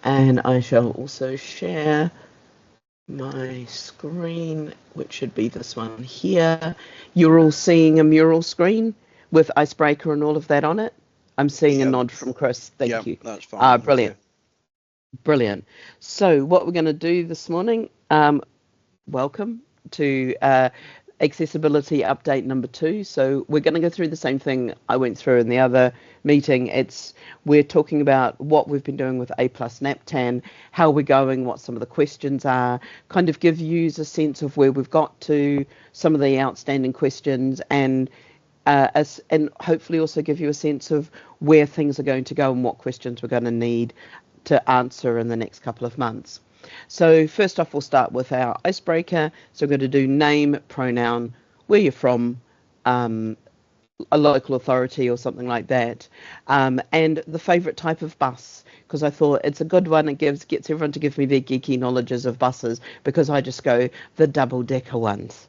And I shall also share my screen, which should be this one here. You're all seeing a mural screen with icebreaker and all of that on it. I'm seeing a nod from Chris. Thank you. That's fine. Brilliant. Brilliant. So what we're going to do this morning, welcome to accessibility update number 2. So we're going to go through the same thing I went through in the other meeting. We're talking about what we've been doing with A+NaPTAN, how we're going, what some of the questions are, kind of give you a sense of where we've got to, some of the outstanding questions, and hopefully also give you a sense of where things are going to go and what questions we're going to need to answer in the next couple of months. So first off, we'll start with our icebreaker. So we're going to do name, pronoun, where you're from, a local authority or something like that, and the favourite type of bus, because I thought it's a good one. It gets everyone to give me their geeky knowledges of buses, because I just go the double-decker ones.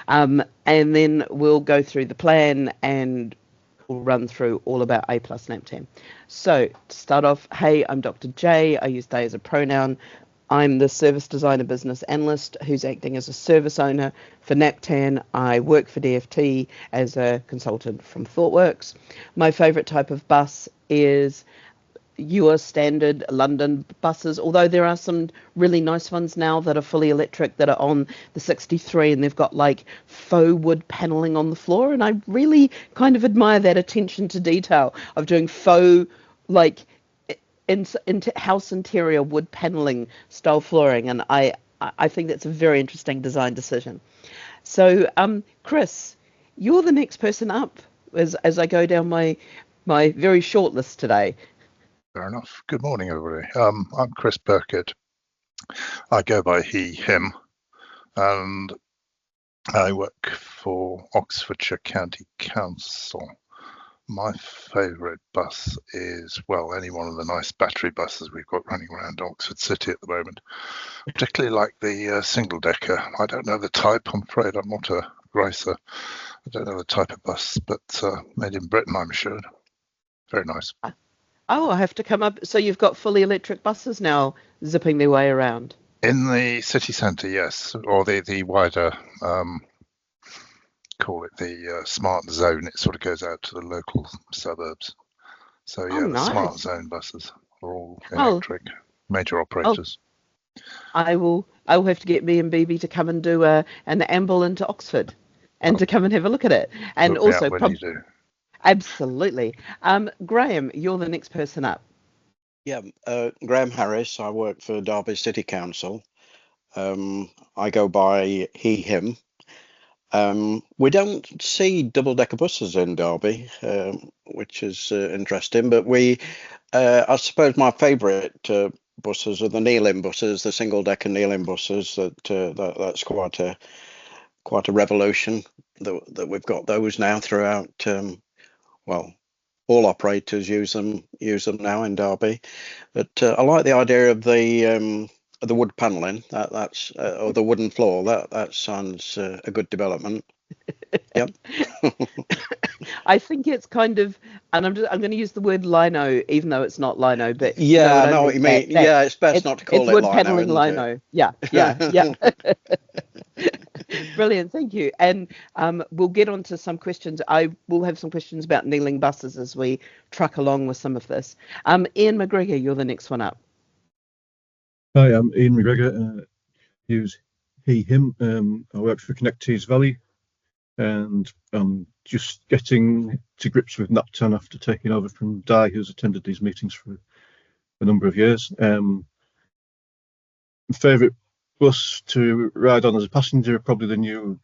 And then we'll go through the plan and we'll run through all about A+NaPTAN. So to start off, hey, I'm Dr. J. I use they as a pronoun. I'm the service designer business analyst who's acting as a service owner for NaPTAN. I work for DFT as a consultant from ThoughtWorks. My favourite type of bus is your standard London buses, although there are some really nice ones now that are fully electric that are on the 63, and they've got like faux wood paneling on the floor, and I really kind of admire that attention to detail of doing faux, like into house interior wood paneling style flooring, and I think that's a very interesting design decision. So Chris, you're the next person up as I go down my very short list today. Fair enough. Good morning, everybody. I'm Chris Burkett. I go by he, him, and I work for Oxfordshire County Council. My favourite bus is, well, any one of the nice battery buses we've got running around Oxford City at the moment. Particularly like the single-decker. I don't know the type, I'm afraid. I'm not a racer. I don't know the type of bus, but made in Britain, I'm assured. Very nice. Oh, I have to come up. So you've got fully electric buses now zipping their way around? In the city centre, yes, or the wider, call it the smart zone. It sort of goes out to the local suburbs. So yeah, nice. The smart zone buses are all electric, major operators. I will have to get me and BB to come and do an amble into Oxford and to come and have a look at it. And also, when you do. Absolutely. Graham, you're the next person up. Yeah, Graham Harris. I work for Derby City Council. I go by he, him. We don't see double-decker buses in Derby, which is interesting. But I suppose my favourite buses are the kneeling buses, the single-decker kneeling buses. That's quite a revolution that we've got those now throughout. Well, all operators use them now in Derby, but I like the idea of the wood paneling. That's or the wooden floor. That sounds a good development. Yep. I think it's kind of, and I'm going to use the word lino, even though it's lino, but yeah, I know what you mean. Yeah, it's best not to call it wood lino, paneling lino. Yeah. Brilliant, thank you. And we'll get on to some questions. I will have some questions about kneeling buses as we truck along with some of this. Ian McGregor, you're the next one up. Hi, I'm Ian McGregor. Use he, him. I work for Connect Tees Valley, and I'm just getting to grips with NaPTAN after taking over from Di, who's attended these meetings for a number of years. Favourite bus to ride on as a passenger are probably the new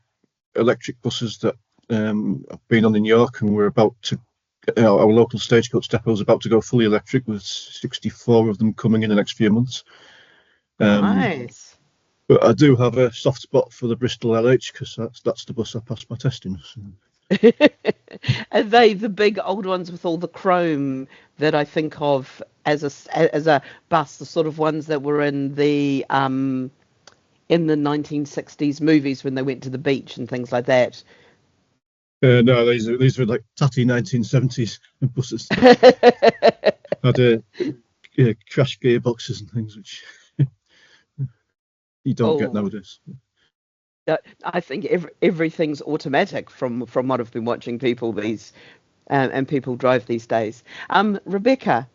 electric buses that I've been on in York, and we're about to, our local stagecoach depot is about to go fully electric with 64 of them coming in the next few months. Nice. But I do have a soft spot for the Bristol LH because that's the bus I passed my testing. So. Are they the big old ones with all the chrome that I think of as a bus, the sort of ones that were in the 1960s movies when they went to the beach and things like that? No, these were like tatty 1970s buses. Had crash gearboxes and things, which you don't get nowadays. I think everything's automatic from what I've been watching people and people drive these days. Rebecca,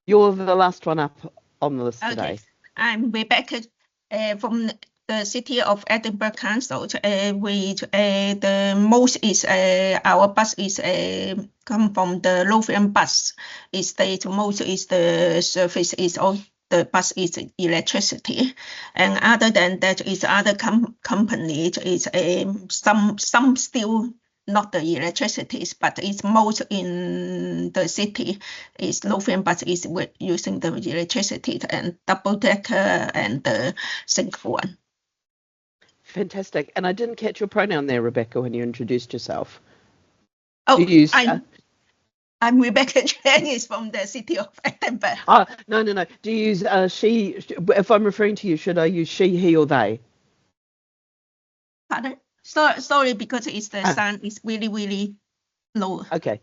you're the last one up on the list today. Okay, I'm Rebecca from the City of Edinburgh Council. The most is our bus is come from the Lothian bus. Is the most is the service is all the bus is electricity, and other than that is other companies is some still not the electricity, but it's most in the city is Lothian bus is using the electricity and double decker and the single one. Fantastic. And I didn't catch your pronoun there, Rebecca, when you introduced yourself. Oh, I'm Rebecca Jennings from the City of Edinburgh. No. Do you use she? If I'm referring to you, should I use she, he, or they? Pardon? Sorry, because it's the sound is really, really low. Okay.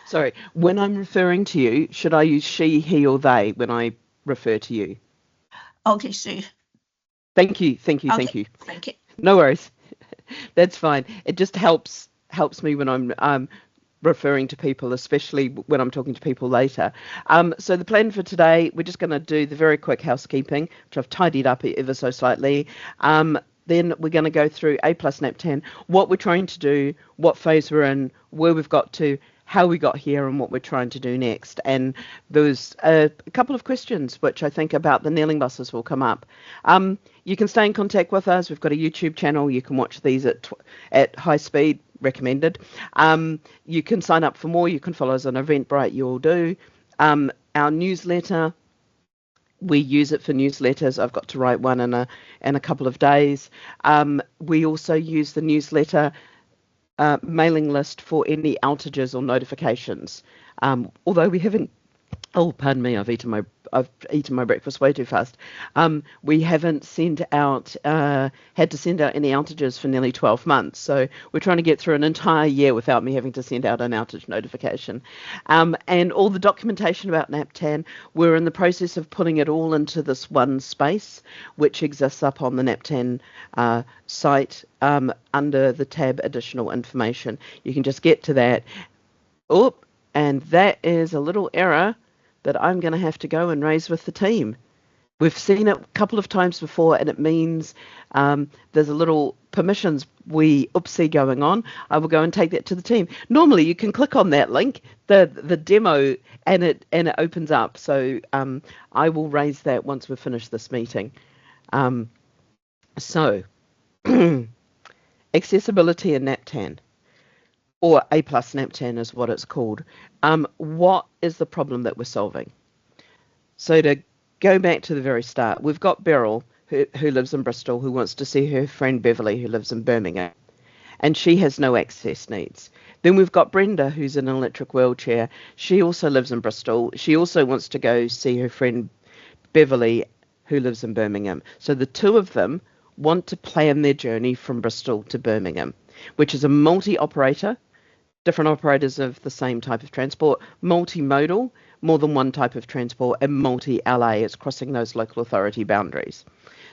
Sorry. When I'm referring to you, should I use she, he, or they when I refer to you? Okay, sure. Thank you. Thank you. No worries. That's fine. It just helps me when I'm referring to people, especially when I'm talking to people later. So the plan for today, we're just going to do the very quick housekeeping, which I've tidied up ever so slightly. Then we're going to go through A+NaPTAN, what we're trying to do, what phase we're in, where we've got to, how we got here, and what we're trying to do next. And there's a couple of questions which I think about the kneeling buses will come up. You can stay in contact with us. We've got a YouTube channel. You can watch these at high speed, recommended. You can sign up for more. You can follow us on Eventbrite. You all do. Our newsletter, we use it for newsletters. I've got to write one in a couple of days. We also use the newsletter mailing list for any outages or notifications. Although we haven't, pardon me, I've eaten my breakfast way too fast. We haven't sent out, had to send out any outages for nearly 12 months. So we're trying to get through an entire year without me having to send out an outage notification. And all the documentation about NaPTAN, we're in the process of putting it all into this one space, which exists up on the NaPTAN site under the tab additional information. You can just get to that. And that is a little error that I'm going to have to go and raise with the team. We've seen it a couple of times before, and it means there's a little permissions oopsie going on. I will go and take that to the team. Normally, you can click on that link, the demo, and it opens up. So I will raise that once we've finished this meeting. So accessibility in NaPTAN, or A+NaPTAN is what it's called. What is the problem that we're solving? So to go back to the very start, we've got Beryl, who lives in Bristol, who wants to see her friend Beverly, who lives in Birmingham, and she has no access needs. Then we've got Brenda, who's in an electric wheelchair. She also lives in Bristol. She also wants to go see her friend Beverly, who lives in Birmingham. So the two of them want to plan their journey from Bristol to Birmingham, which is a multi-operator, different operators of the same type of transport, multimodal, more than one type of transport, and multi-LA. It's crossing those local authority boundaries.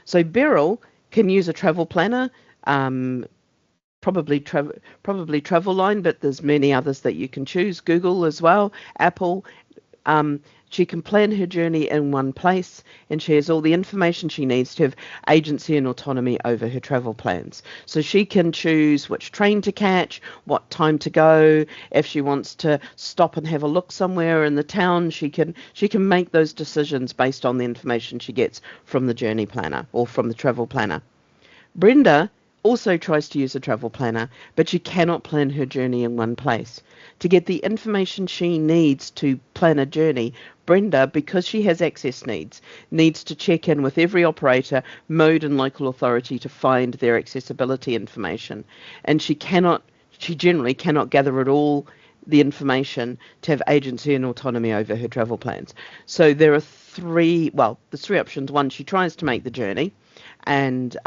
So Beryl can use a travel planner, probably Travelline, but there's many others that you can choose. Google as well, Apple. She can plan her journey in one place, and she has all the information she needs to have agency and autonomy over her travel plans. So she can choose which train to catch, what time to go. If she wants to stop and have a look somewhere in the town, she can make those decisions based on the information she gets from the journey planner or from the travel planner. Brenda also tries to use a travel planner, but she cannot plan her journey in one place. To get the information she needs to plan a journey, Brenda, because she has access needs to check in with every operator, mode and local authority to find their accessibility information. And she generally cannot gather it all, the information, to have agency and autonomy over her travel plans. So there's three options. One, she tries to make the journey. And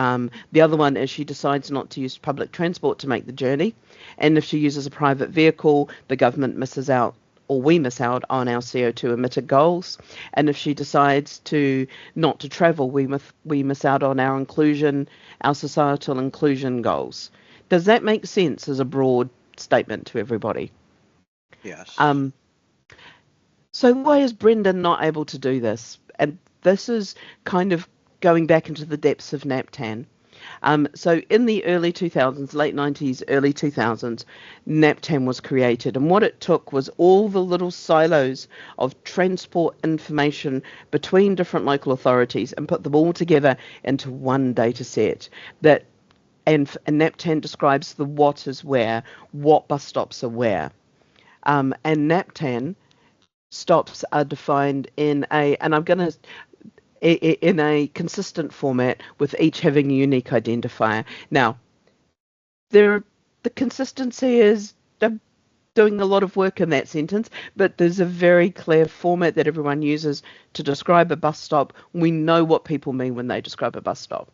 the other one is she decides not to use public transport to make the journey. And if she uses a private vehicle, the government misses out or we miss out on our CO2 emitter goals. And if she decides not to travel, we miss out on our societal inclusion goals. Does that make sense as a broad statement to everybody? Yes. So why is Brenda not able to do this? And this is kind of going back into the depths of NaPTAN. So in the early 2000s, late 90s, early 2000s, NaPTAN was created. And what it took was all the little silos of transport information between different local authorities and put them all together into one data set. And NaPTAN describes the what is where, what bus stops are where. And NaPTAN stops are defined in a consistent format with each having a unique identifier. Now, the consistency is doing a lot of work in that sentence, but there's a very clear format that everyone uses to describe a bus stop. We know what people mean when they describe a bus stop.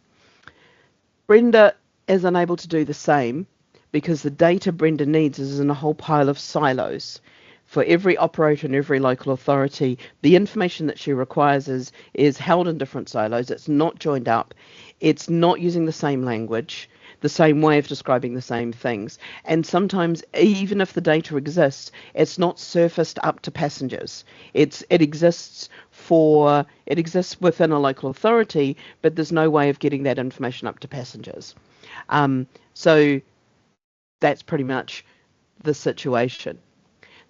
Brenda is unable to do the same because the data Brenda needs is in a whole pile of silos. For every operator and every local authority, the information that she requires is held in different silos. It's not joined up. It's not using the same language, the same way of describing the same things. And sometimes, even if the data exists, it's not surfaced up to passengers. It exists within a local authority, but there's no way of getting that information up to passengers. So that's pretty much the situation.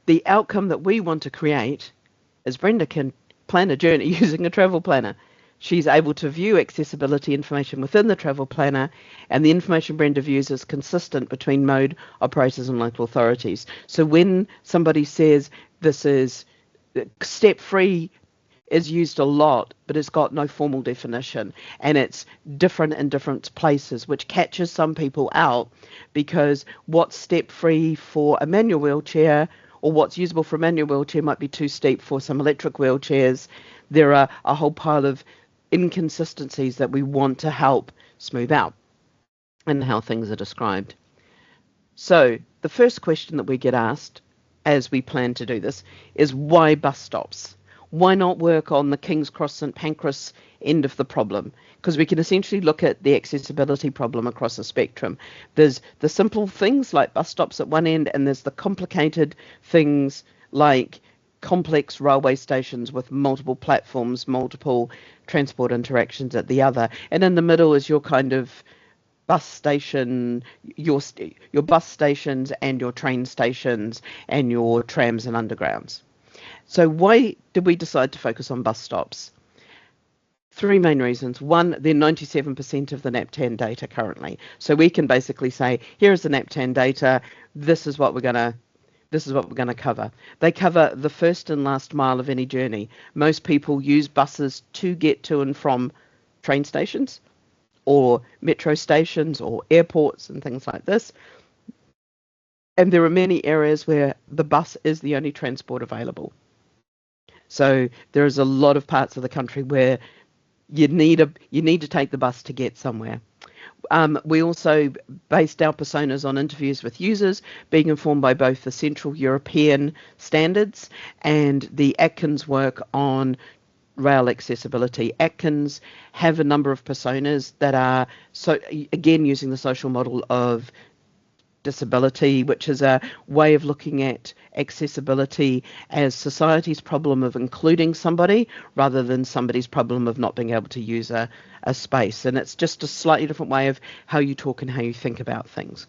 The outcome that we want to create is Brenda can plan a journey using a travel planner. She's able to view accessibility information within the travel planner, and the information Brenda views is consistent between mode operators and local authorities. So when somebody says this is step-free is used a lot, but it's got no formal definition, and it's different in different places, which catches some people out, because what's step-free for a manual wheelchair or what's usable for a manual wheelchair might be too steep for some electric wheelchairs. There are a whole pile of inconsistencies that we want to help smooth out in how things are described. So the first question that we get asked as we plan to do this is, why bus stops? Why not work on the King's Cross St Pancras end of the problem? Because we can essentially look at the accessibility problem across a spectrum. There's the simple things like bus stops at one end, and there's the complicated things like complex railway stations with multiple platforms, multiple transport interactions at the other. And in the middle is your kind of bus station, your bus stations and your train stations and your trams and undergrounds. So why did we decide to focus on bus stops? Three main reasons. One, they're 97% of the NaPTAN data currently. So we can basically say, here is the NaPTAN data. This is what we're going to cover. They cover the first and last mile of any journey. Most people use buses to get to and from train stations or metro stations or airports and things like this. And there are many areas where the bus is the only transport available. So there's a lot of parts of the country where you need to take the bus to get somewhere. We also based our personas on interviews with users, being informed by both the Central European standards and the Atkins work on rail accessibility. Atkins have a number of personas that are, so again, using the social model of disability, which is a way of looking at accessibility as society's problem of including somebody rather than somebody's problem of not being able to use a space. And it's just a slightly different way of how you talk and how you think about things.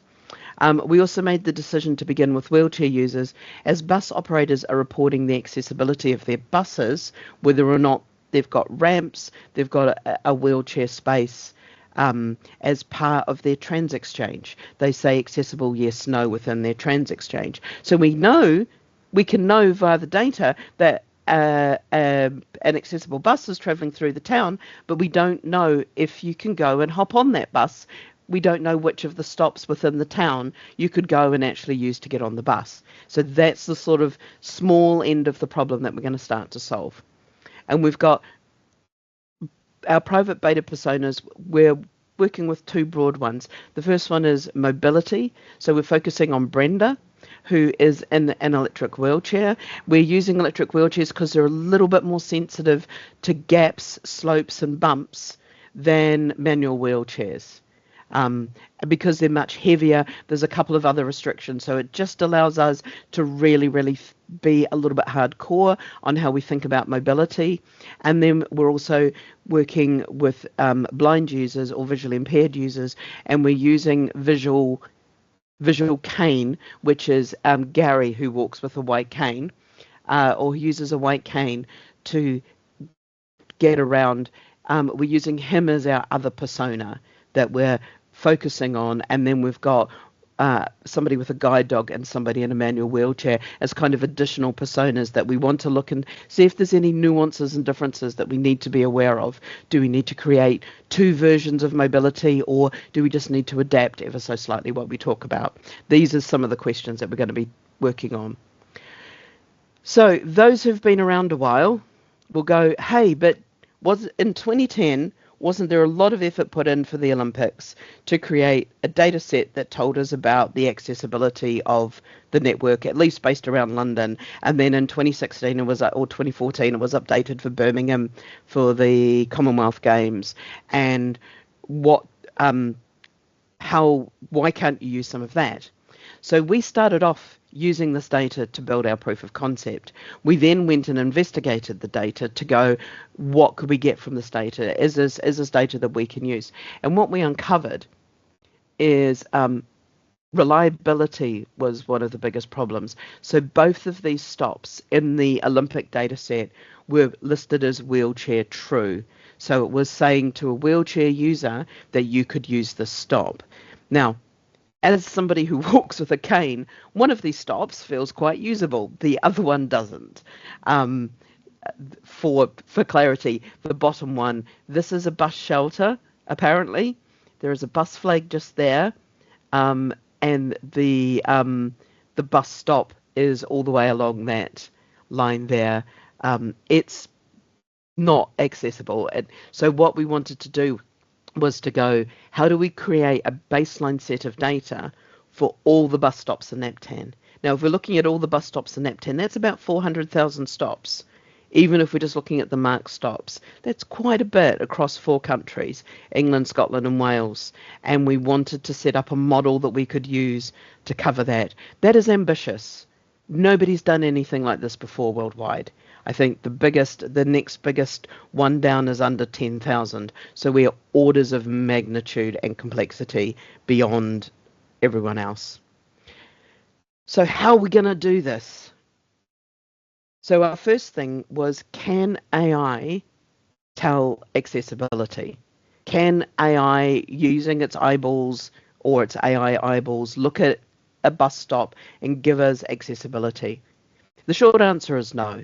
We also made the decision to begin with wheelchair users, as bus operators are reporting the accessibility of their buses, whether or not they've got ramps, they've got a wheelchair space, as part of their trans exchange. They say accessible, yes, no within their trans exchange. So we can know via the data that an accessible bus is travelling through the town, but we don't know if you can go and hop on that bus. We don't know which of the stops within the town you could go and actually use to get on the bus. So that's the sort of small end of the problem that we're going to start to solve. And we've got our private beta personas. We're working with two broad ones. The first one is mobility. So we're focusing on Brenda, who is in an electric wheelchair. We're using electric wheelchairs because they're a little bit more sensitive to gaps, slopes, and bumps than manual wheelchairs. Because they're much heavier, there's a couple of other restrictions. So it just allows us to really, really be a little bit hardcore on how we think about mobility. And then we're also working with blind users or visually impaired users, and we're using visual cane, which is Gary, who walks with a white cane, or uses a white cane to get around. We're using him as our other persona that we're focusing on, and then we've got somebody with a guide dog and somebody in a manual wheelchair as kind of additional personas that we want to look and see if there's any nuances and differences that we need to be aware of. Do we need to create two versions of mobility, or do we just need to adapt ever so slightly what we talk about? These are some of the questions that we're going to be working on. So those who've been around a while will go, hey, but was in 2010, wasn't there a lot of effort put in for the Olympics to create a data set that told us about the accessibility of the network, at least based around London? And then in 2016 or 2014, it was updated for Birmingham for the Commonwealth Games. And why can't you use some of that? So we started off using this data to build our proof of concept. We then went and investigated the data to go, what could we get from this data? Is this data that we can use? And what we uncovered is reliability was one of the biggest problems. So both of these stops in the Olympic data set were listed as wheelchair true. So it was saying to a wheelchair user that you could use this stop. Now, as somebody who walks with a cane, one of these stops feels quite usable. The other one doesn't. For clarity, the bottom one, this is a bus shelter, apparently. There is a bus flag just there, and the bus stop is all the way along that line there. It's not accessible. And so what we wanted to do was to go, how do we create a baseline set of data for all the bus stops in NaPTAN? Now, if we're looking at all the bus stops in NaPTAN, that's about 400,000 stops. Even if we're just looking at the marked stops, that's quite a bit across 4 countries, England, Scotland and Wales. And we wanted to set up a model that we could use to cover that. That is ambitious. Nobody's done anything like this before worldwide. I think the next biggest one down is under 10,000. So we are orders of magnitude and complexity beyond everyone else. So how are we going to do this? So our first thing was, can AI tell accessibility? Can AI, using its eyeballs or its AI eyeballs, look at a bus stop and give us accessibility? The short answer is no.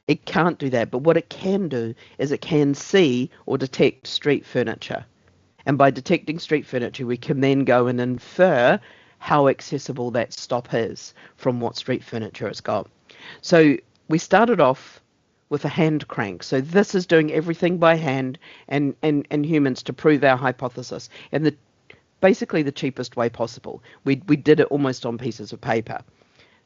It can't do that, but what it can do is it can see or detect street furniture. And by detecting street furniture, we can then go and infer how accessible that stop is from what street furniture it's got. So we started off with a hand crank. So this is doing everything by hand and humans to prove our hypothesis in basically the cheapest way possible. We did it almost on pieces of paper.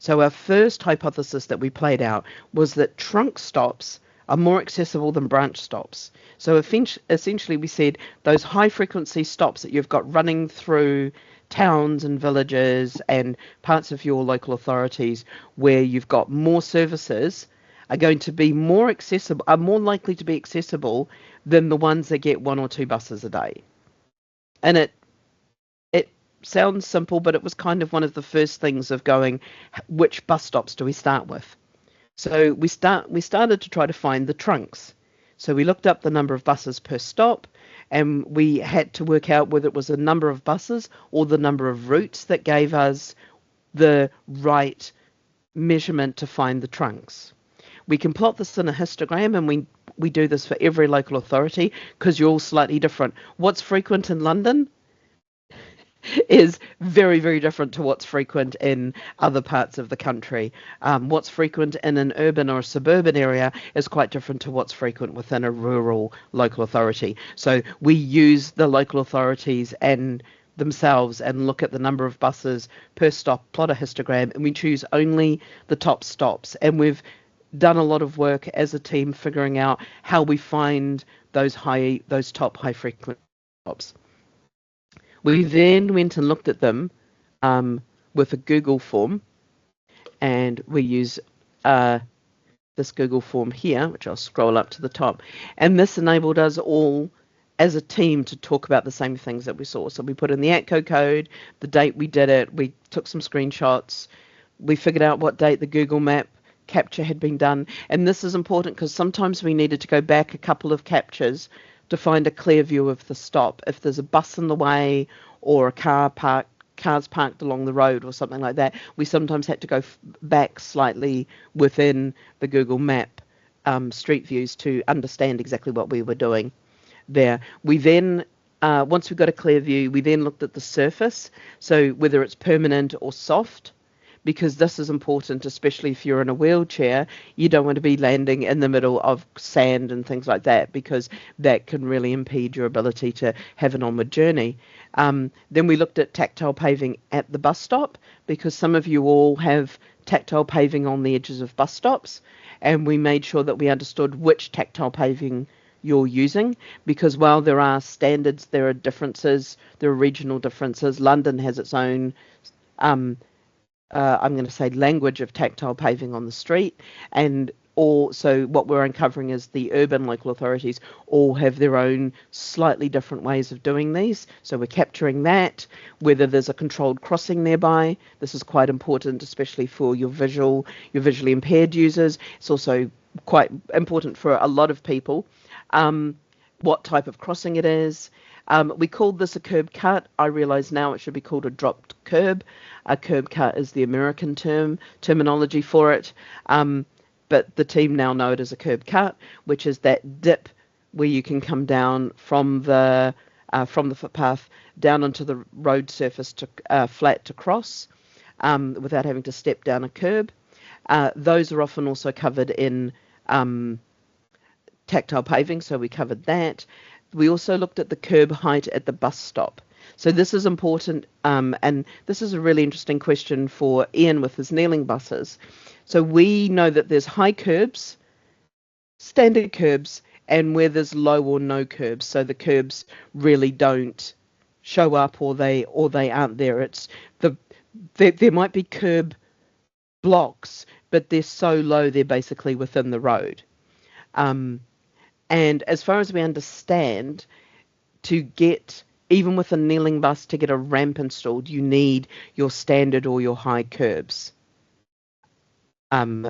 So our first hypothesis that we played out was that trunk stops are more accessible than branch stops. So essentially we said those high frequency stops that you've got running through towns and villages and parts of your local authorities where you've got more services are going to be more accessible, are more likely to be accessible than the ones that get 1 or 2 buses a day. And it sounds simple, but it was kind of one of the first things of going, which bus stops do we start with? So we started to try to find the trunks. So we looked up the number of buses per stop, and we had to work out whether it was the number of buses or the number of routes that gave us the right measurement to find the trunks. We can plot this in a histogram, and we do this for every local authority because you're all slightly different. What's frequent in London is very, very different to what's frequent in other parts of the country. What's frequent in an urban or a suburban area is quite different to what's frequent within a rural local authority. So we use the local authorities and themselves and look at the number of buses per stop, plot a histogram, and we choose only the top stops. And we've done a lot of work as a team figuring out how we find those top high frequency stops. We then went and looked at them with a Google form, and we use this Google form here, which I'll scroll up to the top. And this enabled us all as a team to talk about the same things that we saw. So we put in the ATCO code, the date we did it, we took some screenshots, we figured out what date the Google map capture had been done. And this is important because sometimes we needed to go back a couple of captures to find a clear view of the stop. If there's a bus in the way or a cars parked along the road or something like that, we sometimes had to go back slightly within the Google map street views to understand exactly what we were doing there. We then, once we got a clear view, we then looked at the surface, so whether it's permanent or soft, because this is important, especially if you're in a wheelchair. You don't want to be landing in the middle of sand and things like that, because that can really impede your ability to have an onward journey. Then we looked at tactile paving at the bus stop, because some of you all have tactile paving on the edges of bus stops, and we made sure that we understood which tactile paving you're using, because while there are standards, there are differences, there are regional differences. London has its own I'm going to say language of tactile paving on the street, and also what we're uncovering is the urban local authorities all have their own slightly different ways of doing these. So we're capturing that, whether there's a controlled crossing nearby. This is quite important, especially for your visually impaired users. It's also quite important for a lot of people, what type of crossing it is. We called this a curb cut. I realise now it should be called a dropped curb. A curb cut is the American terminology for it. But the team now know it as a curb cut, which is that dip where you can come down from the footpath down onto the road surface to flat to cross without having to step down a curb. Those are often also covered in tactile paving, so we covered that. We also looked at the curb height at the bus stop. So this is important, and this is a really interesting question for Ian with his kneeling buses. So we know that there's high curbs, standard curbs, and where there's low or no curbs. So the curbs really don't show up, or they aren't there. There might be curb blocks, but they're so low they're basically within the road. And as far as we understand, to get, even with a kneeling bus, to get a ramp installed, you need your standard or your high curbs.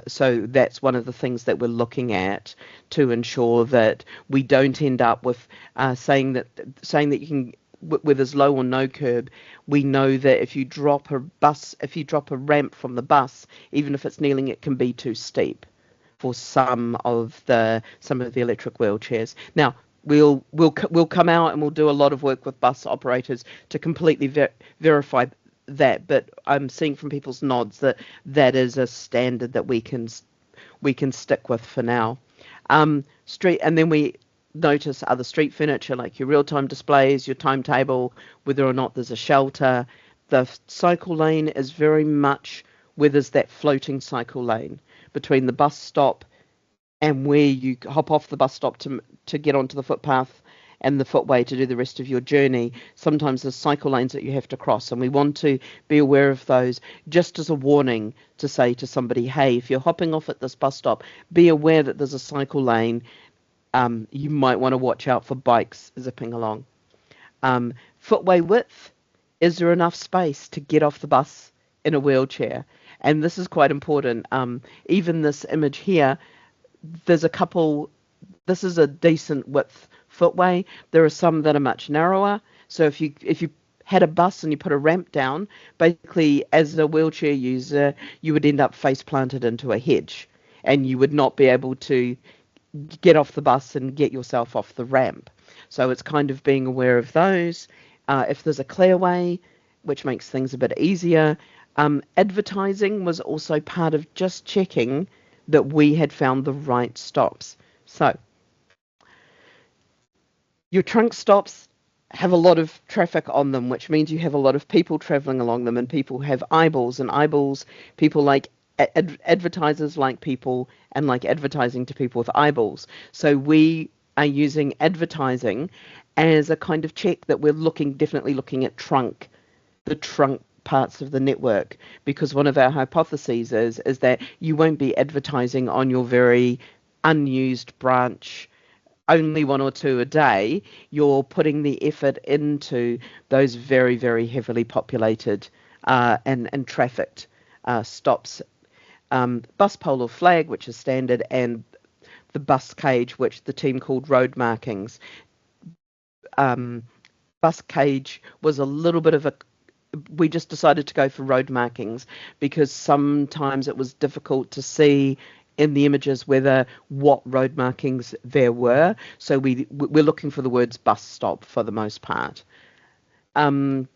So that's one of the things that we're looking at to ensure that we don't end up with saying that you can, where there's low or no curb. We know that if you drop a ramp from the bus, even if it's kneeling, it can be too steep for some of the electric wheelchairs. Now we'll come out and we'll do a lot of work with bus operators to completely verify that, but I'm seeing from people's nods that is a standard that we can stick with for now. And then we notice other street furniture like your real-time displays, your timetable, whether or not there's a shelter. The cycle lane is very much where there's that floating cycle lane between the bus stop and where you hop off the bus stop to get onto the footpath and the footway to do the rest of your journey. Sometimes there's cycle lanes that you have to cross, and we want to be aware of those just as a warning to say to somebody, hey, if you're hopping off at this bus stop, be aware that there's a cycle lane. You might want to watch out for bikes zipping along. Footway width, is there enough space to get off the bus in a wheelchair? And this is quite important. Even this image here, there's a couple, this is a decent width footway. There are some that are much narrower. So if you had a bus and you put a ramp down, basically as a wheelchair user, you would end up face planted into a hedge, and you would not be able to get off the bus and get yourself off the ramp. So it's kind of being aware of those. If there's a clearway, which makes things a bit easier. Advertising was also part of just checking that we had found the right stops. So your trunk stops have a lot of traffic on them, which means you have a lot of people traveling along them, and people have eyeballs, and eyeballs, people like advertisers like people and like advertising to people with eyeballs. So we are using advertising as a kind of check that we're definitely looking at the trunk parts of the network, because one of our hypotheses is that you won't be advertising on your very unused branch only one or two a day. You're putting the effort into those very, very heavily populated and trafficked stops. Bus pole or flag, which is standard, and the bus cage, which the team called road markings. Bus cage was a little bit of we just decided to go for road markings because sometimes it was difficult to see in the images what road markings there were. So we're looking for the words bus stop for the most part. So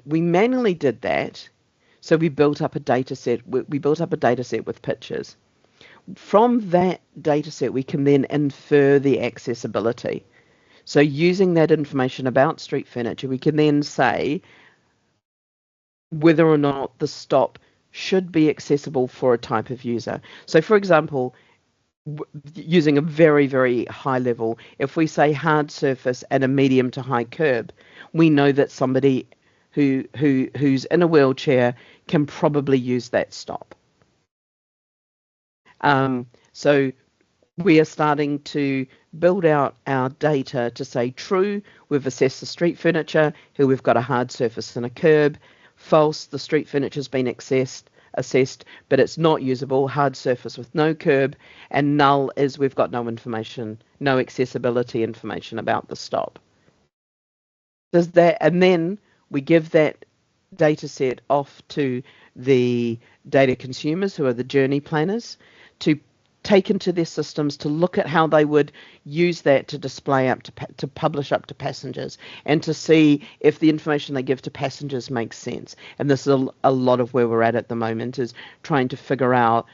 we manually did that. So we built up a data set. We built up a data set with pictures. From that data set, we can then infer the accessibility. So using that information about street furniture, we can then say whether or not the stop should be accessible for a type of user. So for example, using a very, very high level, if we say hard surface and a medium to high curb, we know that somebody who's in a wheelchair can probably use that stop. So we are starting to build out our data to say true, we've assessed the street furniture, here we've got a hard surface and a curb. False, the street furniture's been assessed, but it's not usable, hard surface with no curb. And null is we've got no information, no accessibility information about the stop. Does that, and then we give that data set off to the data consumers, who are the journey planners, to take into their systems to look at how they would use that to display up to publish up to passengers, and to see if the information they give to passengers makes sense. And this is a lot of where we're at the moment, is trying to figure out,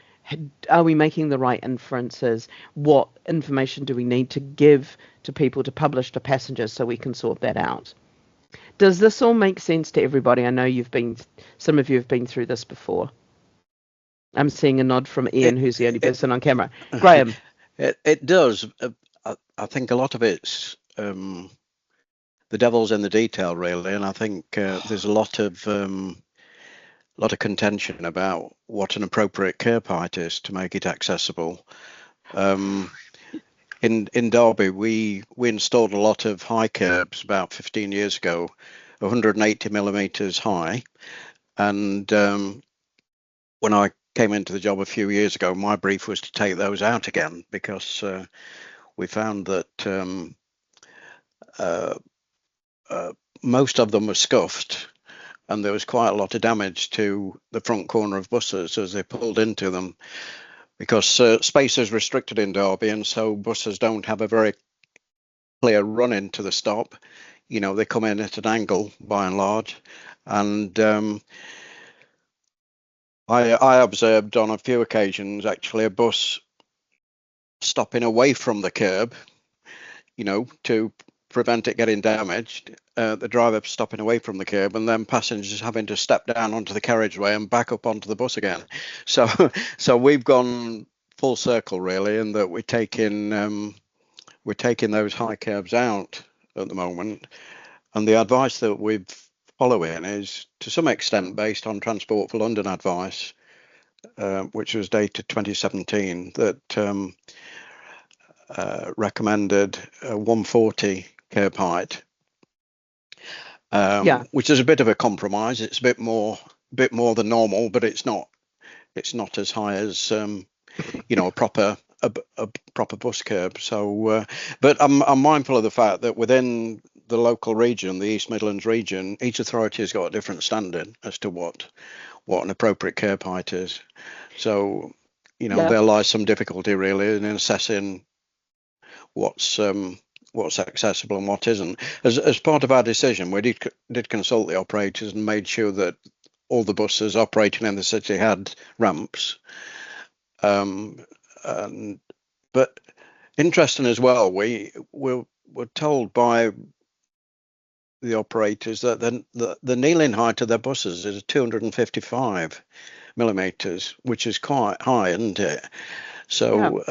are we making the right inferences? What information do we need to give to people to publish to passengers, so we can sort that out? Does this all make sense to everybody? I know some of you have been through this before. I'm seeing a nod from Ian, who's the only person on camera. Graham. It does. I think a lot of it's the devil's in the detail, really, and I think there's a lot of contention about what an appropriate curb height is to make it accessible. In Derby, we installed a lot of high curbs about 15 years ago, 180 millimeters high, and when I came into the job a few years ago, my brief was to take those out again, because we found that most of them were scuffed, and there was quite a lot of damage to the front corner of buses as they pulled into them, because space is restricted in Derby, and so buses don't have a very clear run into the stop. They come in at an angle by and large, and I observed on a few occasions actually a bus stopping away from the curb, to prevent it getting damaged. The driver stopping away from the curb, and then passengers having to step down onto the carriageway and back up onto the bus again. So we've gone full circle, really, in that we're taking those high curbs out at the moment. And the advice that we're following is to some extent based on Transport for London advice, which was dated 2017, that recommended 140 curb height, which is a bit of a compromise. It's a bit more than normal, but it's not as high as a proper bus curb. So, but I'm mindful of the fact that within the local region, the East Midlands region, each authority has got a different standard as to what an appropriate curb height is. So, there lies some difficulty really in assessing what's accessible and what isn't. As part of our decision, we did consult the operators and made sure that all the buses operating in the city had ramps. But interesting as well, we were told by the operators that the kneeling height of their buses is 255 millimeters, which is quite high, isn't it? So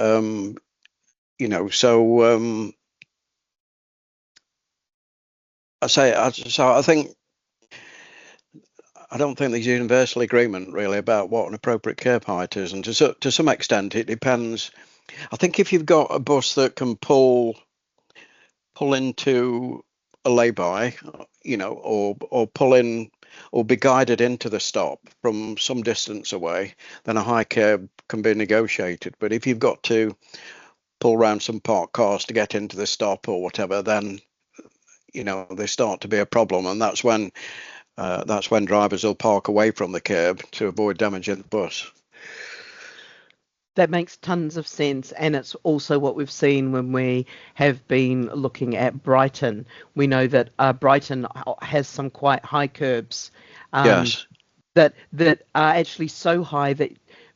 I think I don't think there's universal agreement really about what an appropriate curb height is, and to some extent it depends. I think if you've got a bus that can pull into a lay-by, or pull in or be guided into the stop from some distance away, then a high curb can be negotiated. But if you've got to pull around some parked cars to get into the stop or whatever, then they start to be a problem, and that's when drivers will park away from the curb to avoid damaging the bus. That makes tons of sense, and it's also what we've seen when we have been looking at Brighton. We know that Brighton has some quite high curbs Yes. that are actually so high that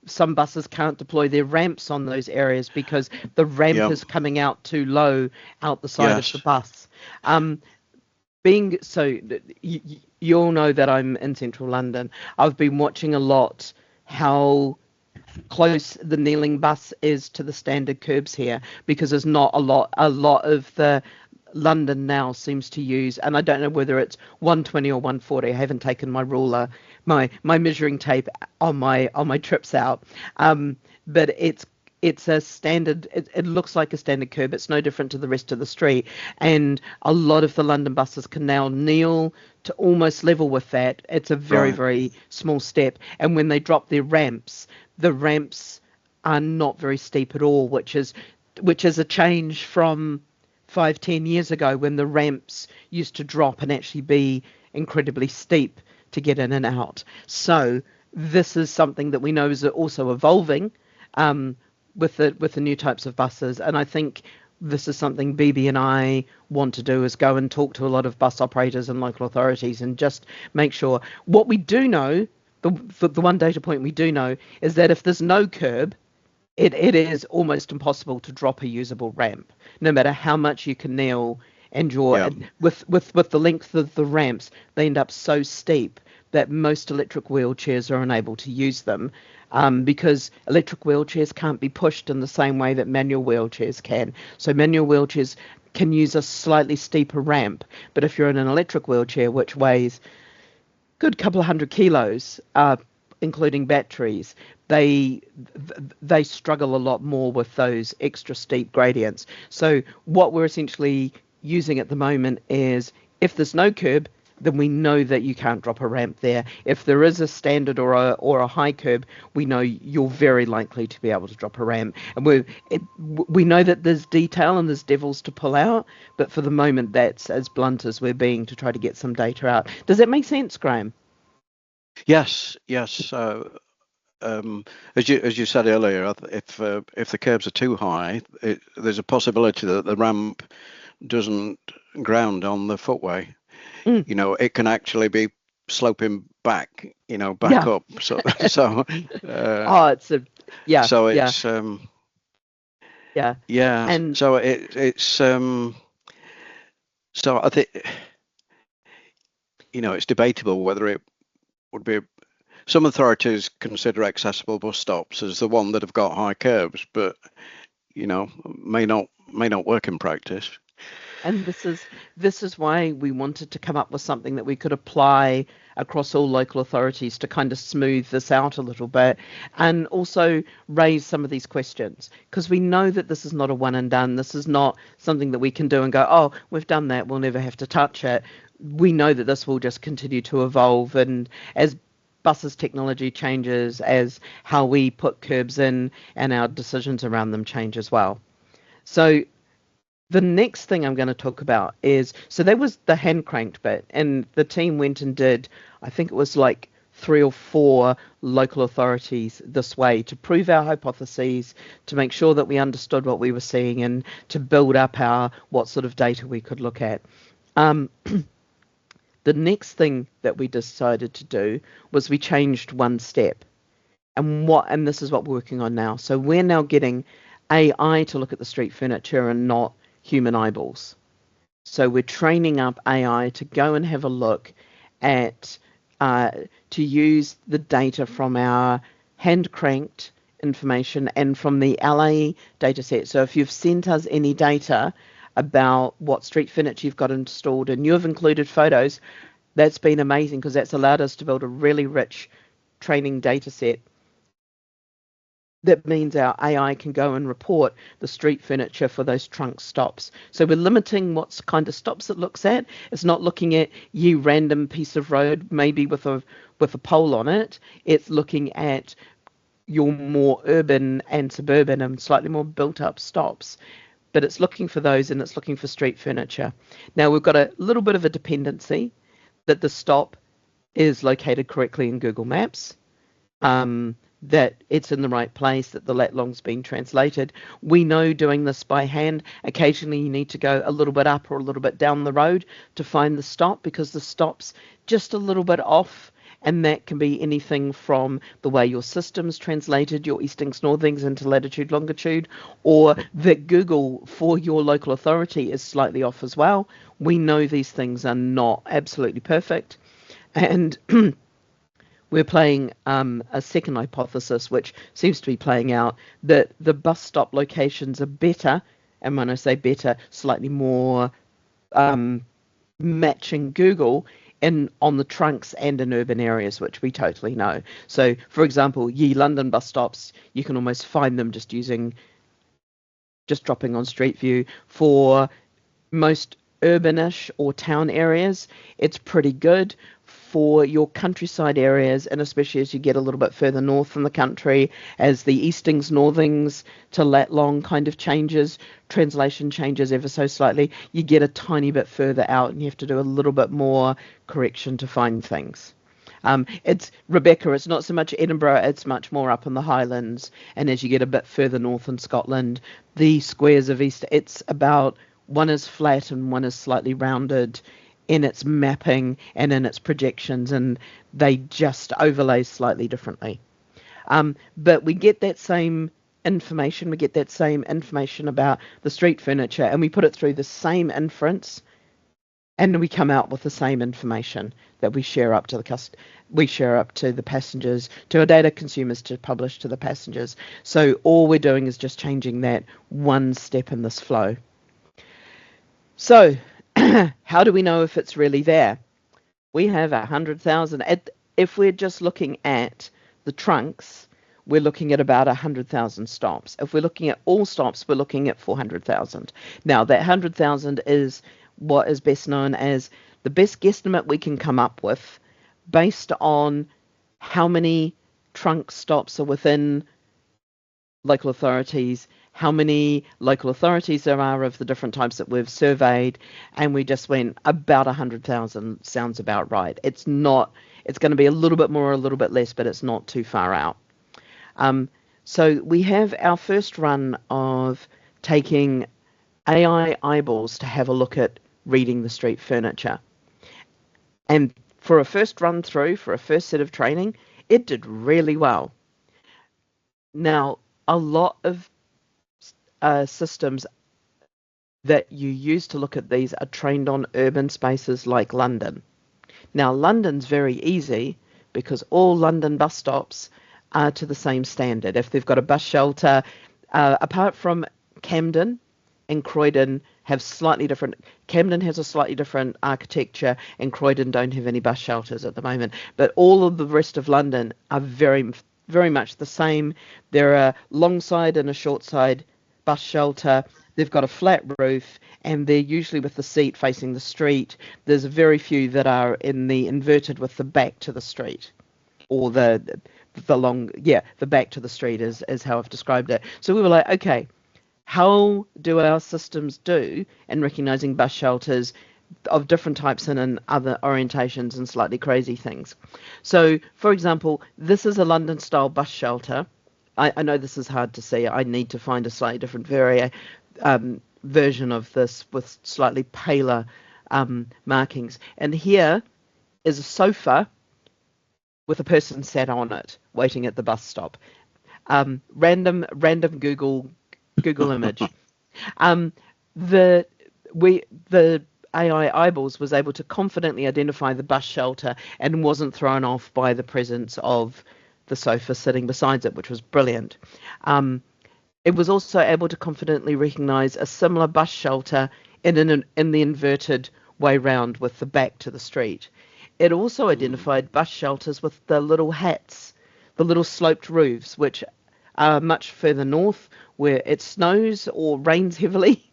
some buses can't deploy their ramps on those areas because the ramp is coming out too low out the side of the bus. Being so, you all know that I'm in central London. I've been watching a lot how close the kneeling bus is to the standard curbs here, because there's not a lot of the London now seems to use, and I don't know whether it's 120 or 140. I haven't taken my ruler, my measuring tape on my trips out, but it's a standard. It looks like a standard curb. It's no different to the rest of the street, and a lot of the London buses can now kneel to almost level with that. It's a very very small step, and when they drop their ramps, the ramps are not very steep at all, which is a change from 5-10 years ago when the ramps used to drop and actually be incredibly steep to get in and out. So this is something that we know is also evolving with the new types of buses, and I think this is something BB and I want to do, is go and talk to a lot of bus operators and local authorities and just make sure. What we do know, the one data point we do know, is that if there's no curb, it is almost impossible to drop a usable ramp, no matter how much you can kneel. And with the length of the ramps, they end up so steep that most electric wheelchairs are unable to use them, because electric wheelchairs can't be pushed in the same way that manual wheelchairs can. So manual wheelchairs can use a slightly steeper ramp, but if you're in an electric wheelchair, which weighs a good couple of 100 kilos, including batteries, they struggle a lot more with those extra steep gradients. So what we're essentially using at the moment is, if there's no curb, then we know that you can't drop a ramp there. If there is a standard or a high curb, we know you're very likely to be able to drop a ramp. And we know that there's detail and there's devils to pull out, but for the moment that's as blunt as we're being to try to get some data out. Does that make sense, Graham? Yes. As you said earlier, if the curbs are too high, there's a possibility that the ramp doesn't ground on the footway. It can actually be sloping back, up. So it's So and so it's so I think it's debatable whether it would be. Some authorities consider accessible bus stops as the one that have got high curbs, but may not work in practice. And this is why we wanted to come up with something that we could apply across all local authorities to kind of smooth this out a little bit, and also raise some of these questions, because we know that this is not a one and done. This is not something that we can do and go, oh, we've done that, we'll never have to touch it. We know that this will just continue to evolve, and as buses technology changes, as how we put curbs in and our decisions around them change as well. So the next thing I'm going to talk about is, so that was the hand cranked bit, and the team went and did, I think it was like 3 or 4 local authorities this way to prove our hypotheses, to make sure that we understood what we were seeing, and to build up what sort of data we could look at. The next thing that we decided to do was we changed one step, and this is what we're working on now. So we're now getting AI to look at the street furniture and not human eyeballs. So we're training up AI to go and have a look at, to use the data from our hand cranked information and from the LA data set. So if you've sent us any data about what street furniture you've got installed and you've included photos, that's been amazing because that's allowed us to build a really rich training data set. That means our AI can go and report the street furniture for those trunk stops. So we're limiting what kind of stops it looks at. It's not looking at you random piece of road, maybe with a pole on it. It's looking at your more urban and suburban and slightly more built up stops. But it's looking for those, and it's looking for street furniture. Now we've got a little bit of a dependency that the stop is located correctly in Google Maps. That it's in the right place, that the lat long's been translated. We know doing this by hand, occasionally you need to go a little bit up or a little bit down the road to find the stop because the stop's just a little bit off, and that can be anything from the way your system's translated your eastings, northings into latitude, longitude, or that Google for your local authority is slightly off as well. We know these things are not absolutely perfect, and we're playing a second hypothesis, which seems to be playing out, that the bus stop locations are better, and when I say better, slightly more matching Google on the trunks and in urban areas, which we totally know. So, for example, London bus stops, you can almost find them just dropping on Street View. For most urbanish or town areas, it's pretty good. For your countryside areas, and especially as you get a little bit further north in the country, as the eastings, northings to lat long kind of translation changes ever so slightly, you get a tiny bit further out and you have to do a little bit more correction to find things. It's Rebecca, it's not so much Edinburgh, it's much more up in the Highlands, and as you get a bit further north in Scotland, the squares of east, it's about one is flat and one is slightly rounded in its mapping and in its projections, and they just overlay slightly differently. But we get that same information, about the street furniture, and we put it through the same inference, and we come out with the same information that we share up to the passengers, to our data consumers, to publish to the passengers. So all we're doing is just changing that one step in this flow. So how do we know if it's really there? We have 100,000. If we're just looking at the trunks, we're looking at about 100,000 stops. If we're looking at all stops, we're looking at 400,000. Now, that 100,000 is what is best known as the best guesstimate we can come up with based on how many trunk stops are within local authorities, how many local authorities there are of the different types that we've surveyed, and we just went about 100,000 sounds about right. It's going to be a little bit more or a little bit less, but it's not too far out. So we have our first run of taking AI eyeballs to have a look at reading the street furniture. And for a first run through, for a first set of training, it did really well. Now, a lot of systems that you use to look at these are trained on urban spaces like London. Now, London's very easy because all London bus stops are to the same standard. If they've got a bus shelter, apart from Camden and Croydon have slightly different. Camden has a slightly different architecture, and Croydon don't have any bus shelters at the moment. But all of the rest of London are very, very much the same. There are long side and a short side bus shelter. They've got a flat roof, and they're usually with the seat facing the street. There's very few that are in the inverted with the back to the street, or the back to the street is how I've described it. So we were like, okay, how do our systems do in recognizing bus shelters of different types and in other orientations and slightly crazy things? So, for example, this is a London-style bus shelter. I know this is hard to see. I need to find a slightly different version of this with slightly paler markings. And here is a sofa with a person sat on it, waiting at the bus stop. Random Google image. The AI eyeballs was able to confidently identify the bus shelter and wasn't thrown off by the presence of the sofa sitting beside it, which was brilliant. It was also able to confidently recognize a similar bus shelter in the inverted way round with the back to the street. It also identified bus shelters with the little hats, the little sloped roofs, which are much further north where it snows or rains heavily.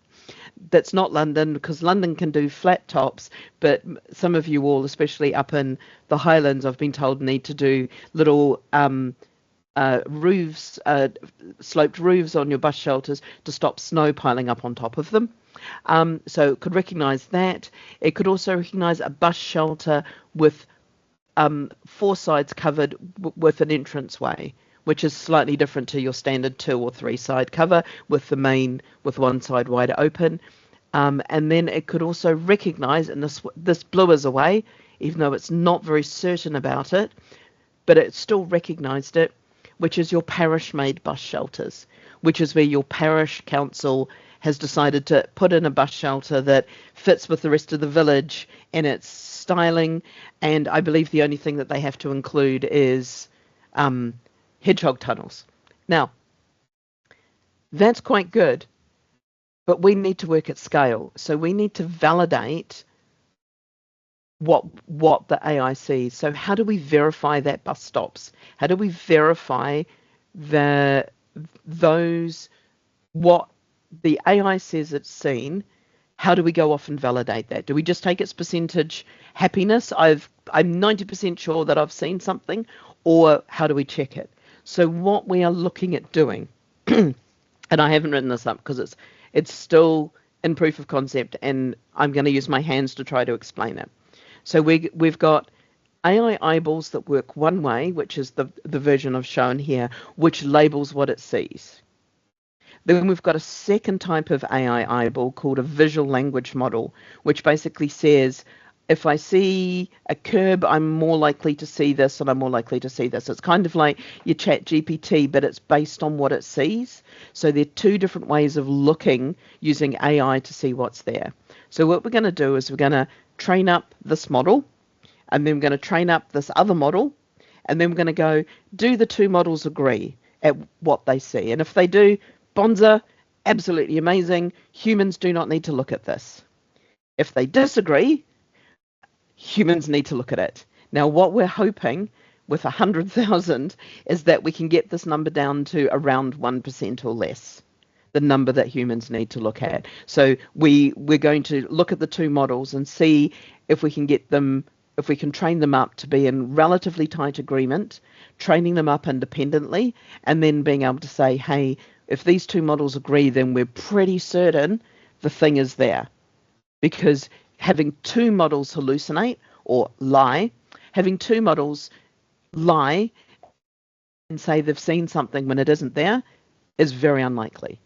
That's not London, because London can do flat tops, but some of you all, especially up in the Highlands, I've been told, need to do little roofs, sloped roofs on your bus shelters to stop snow piling up on top of them. So it could recognise that. It could also recognise a bus shelter with four sides covered with an entranceway, which is slightly different to your standard 2 or 3 side cover with one side wide open. And then it could also recognise, and this blew us away, even though it's not very certain about it, but it still recognised it, which is your parish-made bus shelters, which is where your parish council has decided to put in a bus shelter that fits with the rest of the village in its styling. And I believe the only thing that they have to include is hedgehog tunnels. Now, that's quite good, but we need to work at scale. So we need to validate what the AI sees. So how do we verify that bus stops? How do we verify what the AI says it's seen? How do we go off and validate that? Do we just take its percentage happiness? I'm 90% sure that I've seen something, or how do we check it? So what we are looking at doing, and I haven't written this up because it's still in proof of concept, and I'm going to use my hands to try to explain it. So we've got AI eyeballs that work one way, which is the version I've shown here, which labels what it sees. Then we've got a second type of AI eyeball called a visual language model, which basically says, if I see a curb, I'm more likely to see this and I'm more likely to see this. It's kind of like your chat GPT, but it's based on what it sees. So there are two different ways of looking using AI to see what's there. So what we're going to do is we're going to train up this model, and then we're going to train up this other model, and then we're going to go, do the two models agree at what they see? And if they do, bonza, absolutely amazing. Humans do not need to look at this. If they disagree, humans need to look at it. Now, what we're hoping with 100,000 is that we can get this number down to around 1% or less, the number that humans need to look at. So we're going to look at the two models and see if we can get them, if we can train them up to be in relatively tight agreement, training them up independently, and then being able to say, hey, if these two models agree, then we're pretty certain the thing is there. Because having two models hallucinate or lie, having two models lie and say they've seen something when it isn't there is very unlikely.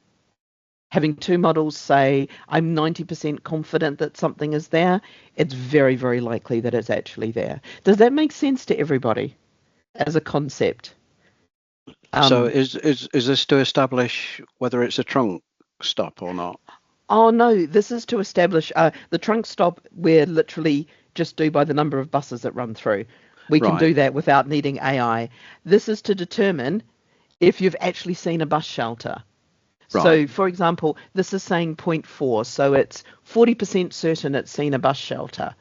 Having two models say, I'm 90% confident that something is there, it's very, very likely that it's actually there. Does that make sense to everybody as a concept? So is this to establish whether it's a trunk stop or not? Oh, no, this is to establish the trunk stop we're literally just do by the number of buses that run through. We can do that without needing AI. This is to determine if you've actually seen a bus shelter. Right. So, for example, this is saying 0.4, so it's 40% certain it's seen a bus shelter.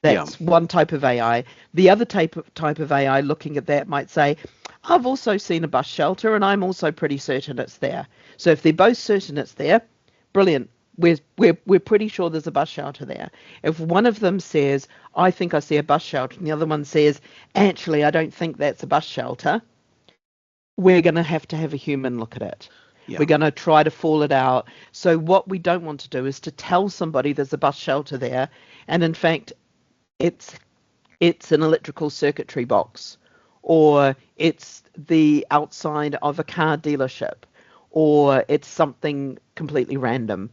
That's one type of AI. The other type of AI looking at that might say, I've also seen a bus shelter and I'm also pretty certain it's there. So if they're both certain it's there, brilliant. We're pretty sure there's a bus shelter there. If one of them says, I think I see a bus shelter, and the other one says, actually, I don't think that's a bus shelter, we're going to have a human look at it. Yeah. We're going to try to fall it out. So what we don't want to do is to tell somebody there's a bus shelter there, and in fact, it's an electrical circuitry box, or it's the outside of a car dealership, or it's something completely random.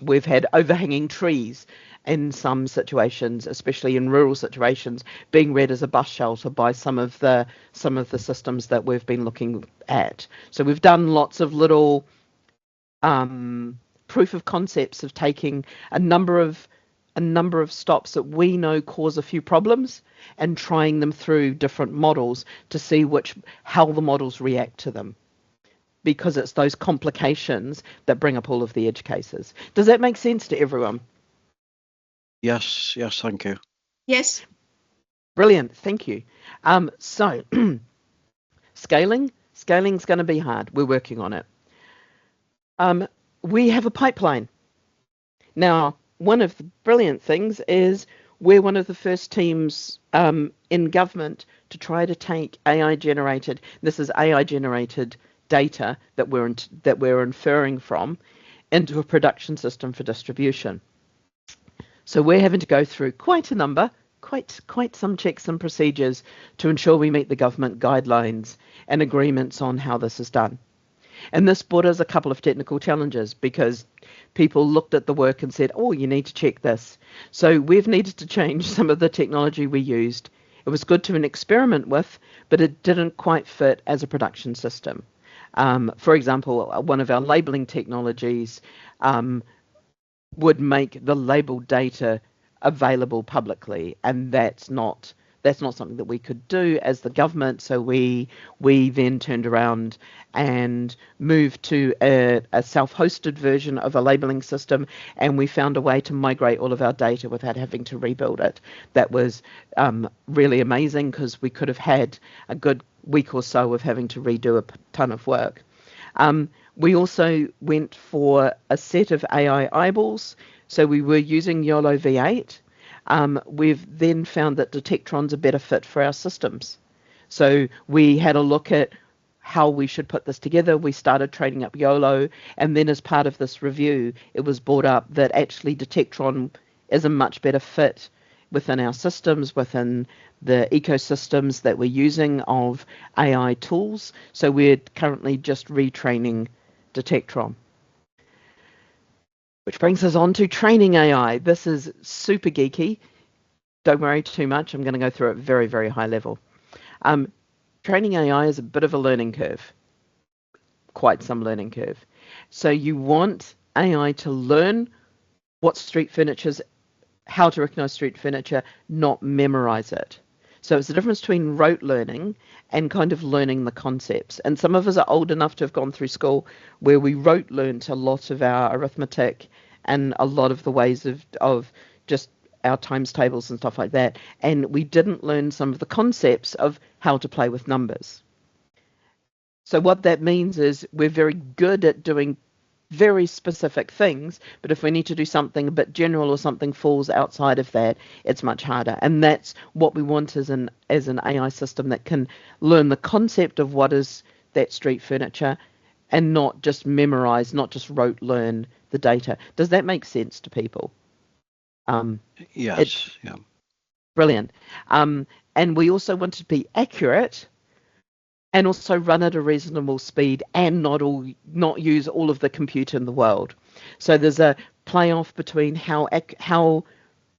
We've had overhanging trees in some situations, especially in rural situations, being read as a bus shelter by some of the systems that we've been looking at. So we've done lots of little proof of concepts of taking a number of a number of stops that we know cause a few problems and trying them through different models to see how the models react to them, because it's those complications that bring up all of the edge cases. Does that make sense to everyone? Yes, thank you. Yes. Brilliant, thank you. So scaling's going to be hard. We're working on it. We have a pipeline. Now, one of the brilliant things is we're one of the first teams in government to try to take AI-generated data that we're inferring from into a production system for distribution. So we're having to go through quite some checks and procedures to ensure we meet the government guidelines and agreements on how this is done. And this brought us a couple of technical challenges because people looked at the work and said, oh, you need to check this. So we've needed to change some of the technology we used. It was good to experiment with, but it didn't quite fit as a production system. For example, one of our labeling technologies would make the labeled data available publicly, and that's not something that we could do as the government. So we then turned around and moved to a self-hosted version of a labeling system, and we found a way to migrate all of our data without having to rebuild it. That was really amazing, because we could have had a good week or so of having to redo a ton of work. We also went for a set of AI eyeballs. So we were using YOLO V8. We've then found that detectron's a better fit for our systems. So we had a look at how we should put this together. We started training up YOLO, and then as part of this review, it was brought up that actually detectron is a much better fit within our systems, within the ecosystems that we're using of AI tools. So we're currently just retraining detectron. Which brings us on to training AI. This is super geeky. Don't worry too much. I'm going to go through it very, very high level. Training AI is a bit of a learning curve. Quite some learning curve. So you want AI to learn what street furniture's, how to recognize street furniture, not memorize it. So it's the difference between rote learning and kind of learning the concepts. And some of us are old enough to have gone through school where we rote learnt a lot of our arithmetic and a lot of the ways of just our times tables and stuff like that. And we didn't learn some of the concepts of how to play with numbers. So what that means is we're very good at doing very specific things, but if we need to do something a bit general or something falls outside of that, it's much harder. And that's what we want as an AI system that can learn the concept of what is that street furniture and not just memorize, not just rote learn the data. Does that make sense to people? Yes. Yeah. Brilliant. And we also want to be accurate and also run at a reasonable speed and not use all of the compute in the world. So there's a play-off between how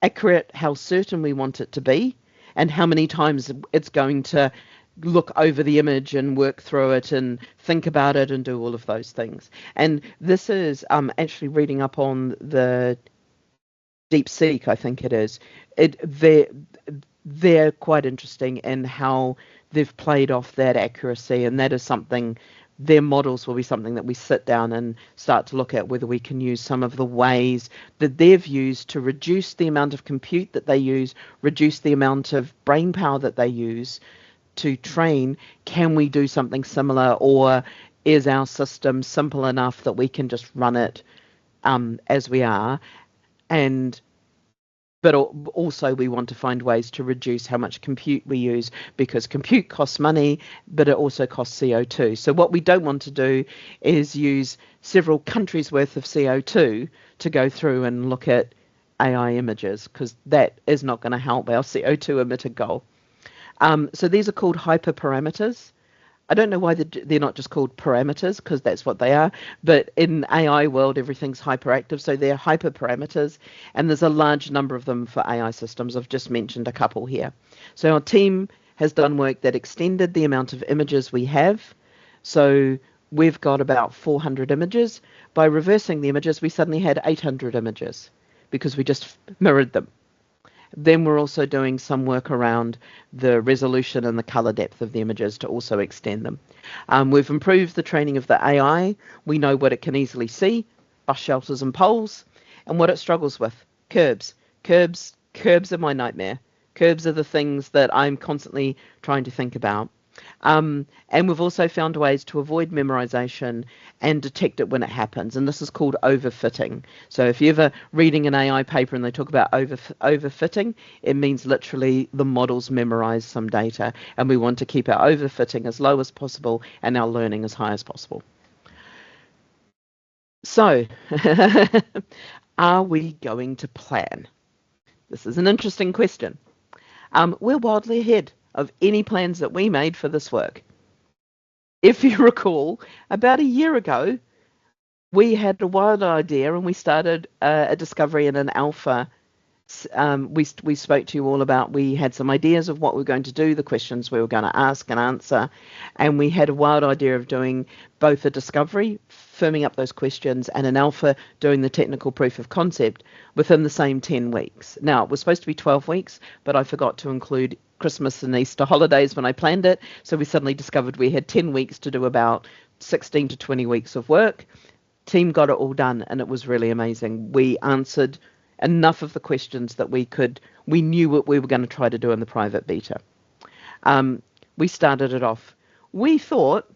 accurate, how certain we want it to be, and how many times it's going to look over the image and work through it and think about it and do all of those things. And this is actually reading up on the DeepSeek, I think it is. They're quite interesting in how they've played off that accuracy, and that is something, their models will be something that we sit down and start to look at whether we can use some of the ways that they've used to reduce the amount of compute that they use, reduce the amount of brain power that they use to train. Can we do something similar, or is our system simple enough that we can just run it as we are? But also we want to find ways to reduce how much compute we use, because compute costs money, but it also costs CO2. So what we don't want to do is use several countries worth of CO2 to go through and look at AI images, because that is not going to help our CO2 emitter goal. So these are called hyperparameters. I don't know why they're not just called parameters, because that's what they are. But in AI world, everything's hyperactive. So they're hyperparameters, and there's a large number of them for AI systems. I've just mentioned a couple here. So our team has done work that extended the amount of images we have. So we've got about 400 images. By reversing the images, we suddenly had 800 images, because we just mirrored them. Then we're also doing some work around the resolution and the color depth of the images to also extend them. We've improved the training of the AI. We know what it can easily see, bus shelters and poles, and what it struggles with, curbs. Curbs are my nightmare. Curbs are the things that I'm constantly trying to think about. And we've also found ways to avoid memorization and detect it when it happens. And this is called overfitting. So if you're ever reading an AI paper and they talk about overfitting, it means literally the models memorize some data. And we want to keep our overfitting as low as possible and our learning as high as possible. So are we going to plan? This is an interesting question. We're wildly ahead of any plans that we made for this work. If you recall, about a year ago, we had a wild idea and we started a discovery in an alpha. We spoke to you all about, we had some ideas of what we were going to do, the questions we were going to ask and answer, and we had a wild idea of doing both a discovery, firming up those questions, and an alpha doing the technical proof of concept within the same 10 weeks. Now, it was supposed to be 12 weeks, but I forgot to include Christmas and Easter holidays when I planned it, so we suddenly discovered we had 10 weeks to do about 16 to 20 weeks of work. Team got it all done, and it was really amazing. We answered enough of the questions that we knew what we were going to try to do in the private beta. We started it off. We thought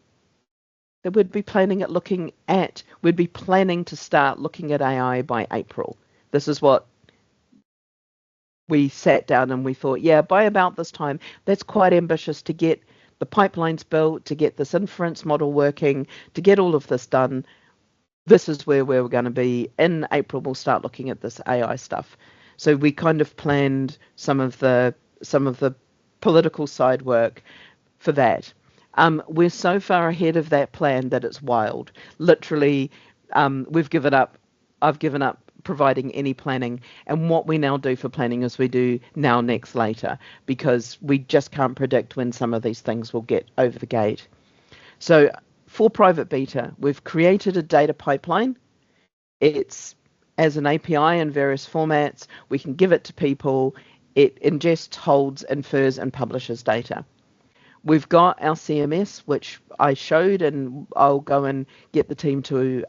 that we'd be planning to start looking at AI by April. This is what we sat down and we thought, yeah, by about this time, that's quite ambitious to get the pipelines built, to get this inference model working, to get all of this done. This is where we're going to be. In April, we'll start looking at this AI stuff. So we kind of planned some of the political side work for that. We're so far ahead of that plan that it's wild. Literally, we've given up. I've given up providing any planning. And what we now do for planning is we do now, next, later, because we just can't predict when some of these things will get over the gate. So for private beta, we've created a data pipeline. It's as an API in various formats. We can give it to people. It ingests, holds, infers, and publishes data. We've got our CMS, which I showed, and I'll go and get the team to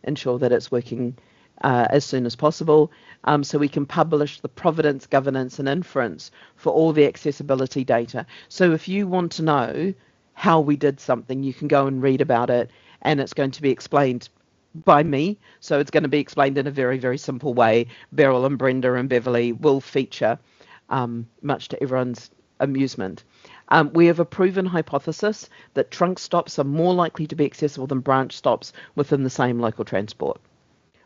ensure that it's working as soon as possible, so we can publish the provenance, governance, and inference for all the accessibility data. So if you want to know how we did something, you can go and read about it, and it's going to be explained by me. So it's going to be explained in a very, very simple way. Beryl and Brenda and Beverly will feature, much to everyone's amusement. We have a proven hypothesis that trunk stops are more likely to be accessible than branch stops within the same local transport.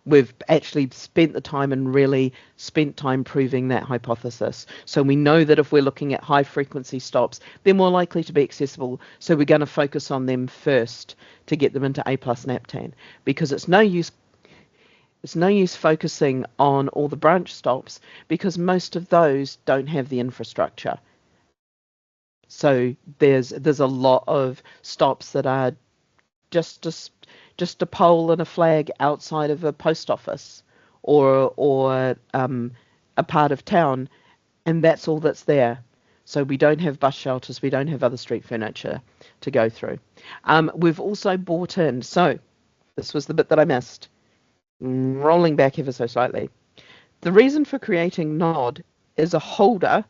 We've actually spent the time and really spent time proving that hypothesis. So we know that if we're looking at high frequency stops, they're more likely to be accessible. So we're going to focus on them first to get them into A+NaPTAN, because it's no use focusing on all the branch stops, because most of those don't have the infrastructure. So there's a lot of stops that are just a pole and a flag outside of a post office or a part of town, and that's all that's there. So we don't have bus shelters, we don't have other street furniture to go through. We've also bought in, so this was the bit that I missed, rolling back ever so slightly. The reason for creating NOD is a holder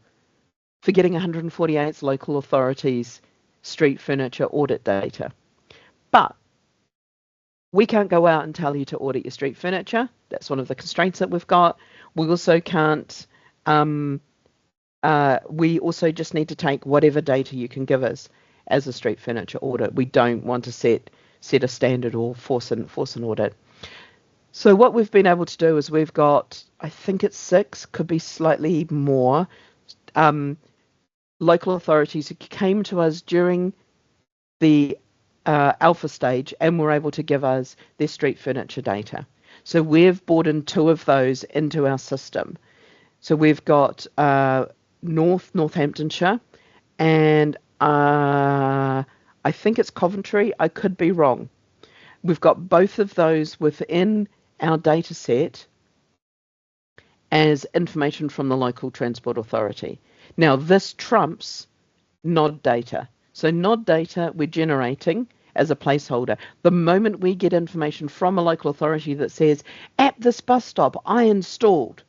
for getting 148 local authorities street furniture audit data. But we can't go out and tell you to audit your street furniture. That's one of the constraints that we've got. We also can't, we also just need to take whatever data you can give us as a street furniture audit. We don't want to set a standard or force an audit. So what we've been able to do is we've got, I think it's 6, could be slightly more, local authorities who came to us during the alpha stage and were able to give us their street furniture data. So we've brought in 2 of those into our system. So we've got Northamptonshire, and I think it's Coventry. I could be wrong. We've got both of those within our data set, as information from the local transport authority. Now, this trumps nod data. So nod data we're generating as a placeholder. The moment we get information from a local authority that says, at this bus stop, I installed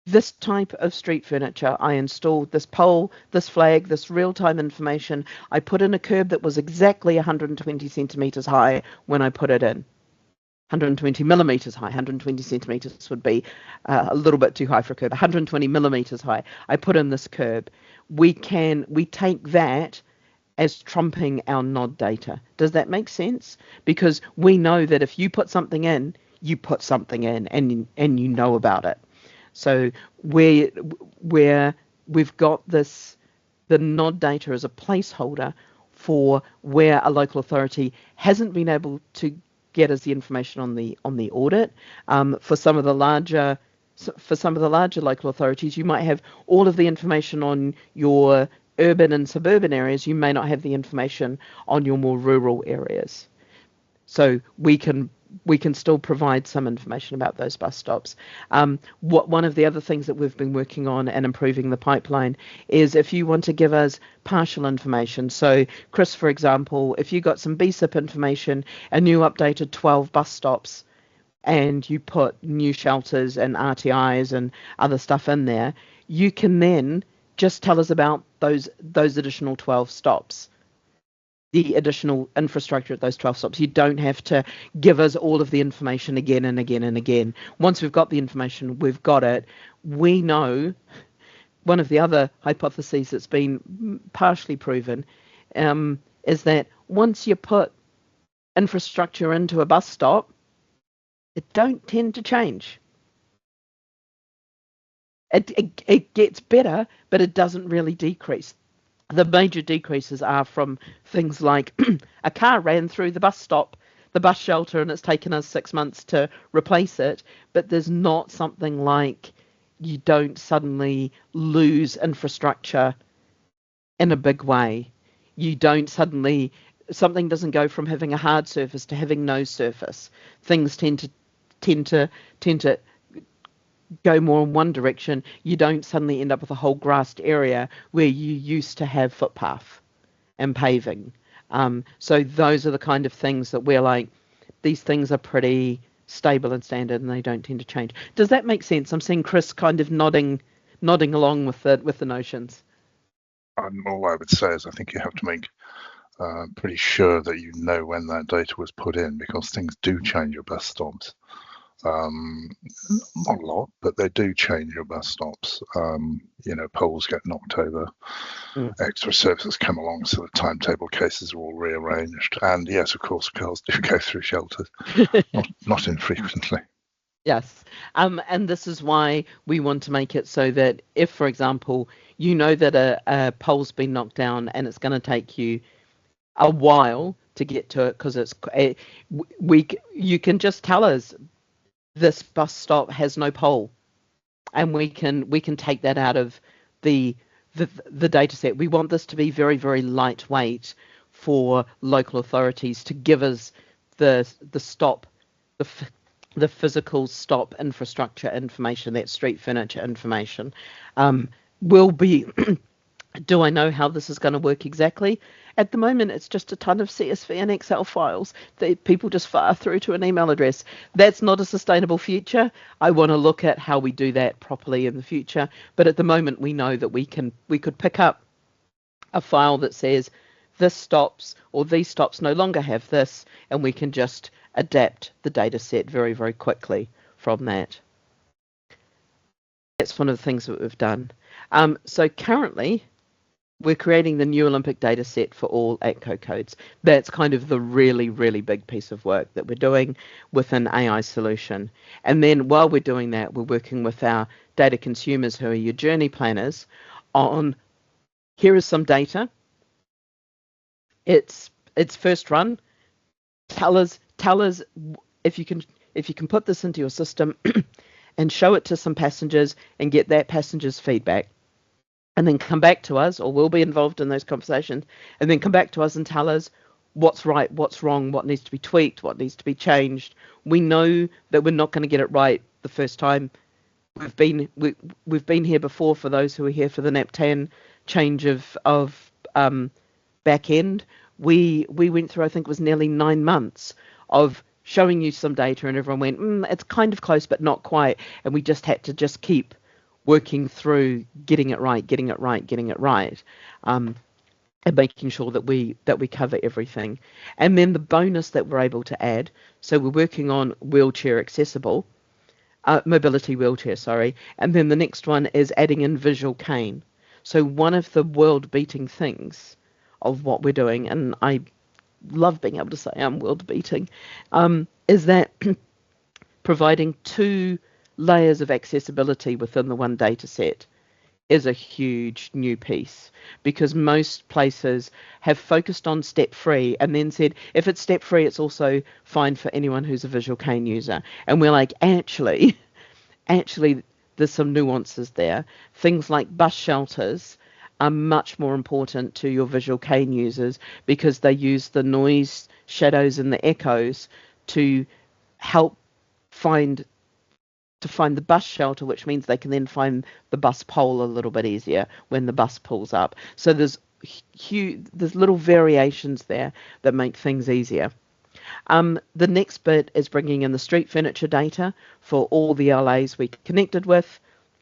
this type of street furniture, I installed this pole, this flag, this real-time information, I put in a curb that was exactly 120 centimetres high when I put it in. 120 millimetres high, 120 centimetres would be a little bit too high for a curb, 120 millimetres high, I put in this curb. We take that as trumping our nod data. Does that make sense? Because we know that if you put something in, you put something in and you know about it. So where we've got this, the nod data as a placeholder for where a local authority hasn't been able to get us the information on the audit. For some of the larger local authorities, you might have all of the information on your urban and suburban areas. You may not have the information on your more rural areas. So we can still provide some information about those bus stops. One of the other things that we've been working on and improving the pipeline is if you want to give us partial information. So Chris, for example, if you got some BSIP information and you updated 12 bus stops and you put new shelters and RTIs and other stuff in there, you can then just tell us about those additional 12 stops, the additional infrastructure at those 12 stops. You don't have to give us all of the information again and again and again. Once we've got the information, we've got it. We know one of the other hypotheses that's been partially proven is that once you put infrastructure into a bus stop, it don't tend to change. It gets better, but it doesn't really decrease. The major decreases are from things like a car ran through the bus stop, the bus shelter, and it's taken us 6 months to replace it. But there's not something like you don't suddenly lose infrastructure in a big way. You don't suddenly, something doesn't go from having a hard surface to having no surface. Things tend to go more in one direction. You don't suddenly end up with a whole grassed area where you used to have footpath and paving. So those are the kind of things that we're like, these things are pretty stable and standard and they don't tend to change. Does that make sense? I'm seeing Chris kind of nodding along with the notions. All I would say is I think you have to make pretty sure that you know when that data was put in, because things do change your bus stops. Not a lot, but they do change your bus stops. Poles get knocked over, extra services come along, so the timetable cases are all rearranged. And yes, of course, cars do go through shelters, not infrequently. Yes, and this is why we want to make it so that if, for example, you know that a pole's been knocked down and it's going to take you a while to get to it, because you can just tell us this bus stop has no pole, and we can take that out of the data set. We want this to be very, very lightweight for local authorities to give us the physical stop infrastructure information, that street furniture information. Will be do I know how this is going to work exactly? At the moment, it's just a ton of CSV and Excel files that people just fire through to an email address. That's not a sustainable future. I want to look at how we do that properly in the future. But at the moment, we know that we could pick up a file that says this stops or these stops no longer have this, and we can just adapt the data set very, very quickly from that. That's one of the things that we've done. So currently, we're creating the new Olympic data set for all ATCO codes. That's kind of the really, really big piece of work that we're doing with an AI solution. And then while we're doing that, we're working with our data consumers, who are your journey planners, on here is some data. It's first run. Tell us if you can put this into your system and show it to some passengers and get that passenger's feedback. And then come back to us, or we'll be involved in those conversations, and then come back to us and tell us what's right, what's wrong, what needs to be tweaked, what needs to be changed. We know that we're not going to get it right the first time. we've been here before. For those who are here for the NaPTAN change of back end, we went through, I think it was nearly 9 months of showing you some data, and everyone went, it's kind of close but not quite, and we just had to just keep working through getting it right, and making sure that we cover everything. And then the bonus that we're able to add, so we're working on wheelchair accessible, mobility wheelchair, sorry, and then the next one is adding in visual cane. So one of the world beating things of what we're doing, and I love being able to say I'm world beating, is that providing 2 layers of accessibility within the one data set is a huge new piece, because most places have focused on step free and then said if it's step free it's also fine for anyone who's a visual cane user, and we're like, actually there's some nuances there. Things like bus shelters are much more important to your visual cane users because they use the noise, shadows and the echoes to help find the bus shelter, which means they can then find the bus pole a little bit easier when the bus pulls up. So there's little variations there that make things easier. The next bit is bringing in the street furniture data for all the LAs we connected with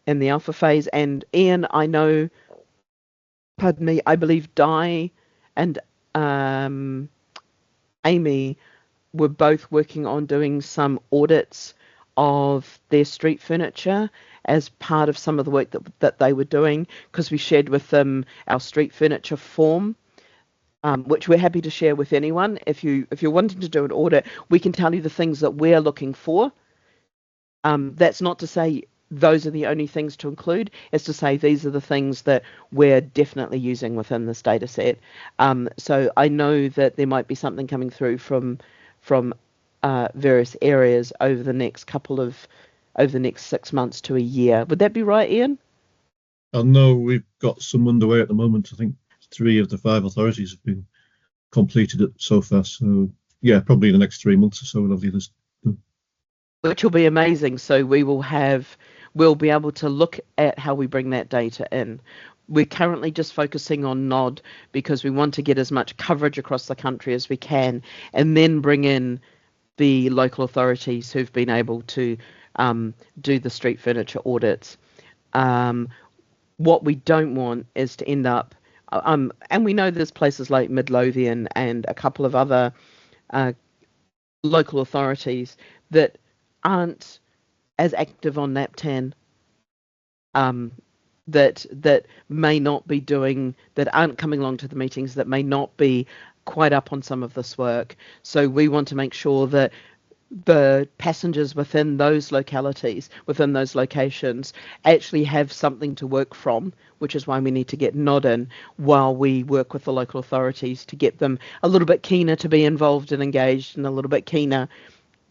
in the alpha phase. And Ian, I know, pardon me, I believe Di and Amy were both working on doing some audits of their street furniture as part of some of the work that they were doing, because we shared with them our street furniture form, which we're happy to share with anyone. If you're wanting to do an audit, we can tell you the things that we're looking for. That's not to say those are the only things to include. It's to say these are the things that we're definitely using within this data set. So I know that there might be something coming through from various areas over the next 6 months to a year. Would that be right, Ian? I know we've got some underway at the moment. I think 3 of the 5 authorities have been completed it so far. So yeah, probably in the next 3 months or so we'll have the others. Which will be amazing. So we'll be able to look at how we bring that data in. We're currently just focusing on NOD because we want to get as much coverage across the country as we can, and then bring in the local authorities who've been able to do the street furniture audits. What we don't want is to end up, and we know there's places like Midlothian and a couple of other local authorities that aren't as active on NaPTAN, that may not be doing, that aren't coming along to the meetings, that may not be quite up on some of this work. So we want to make sure that the passengers within those localities, within those locations, actually have something to work from, which is why we need to get NOD in while we work with the local authorities to get them a little bit keener to be involved and engaged, and a little bit keener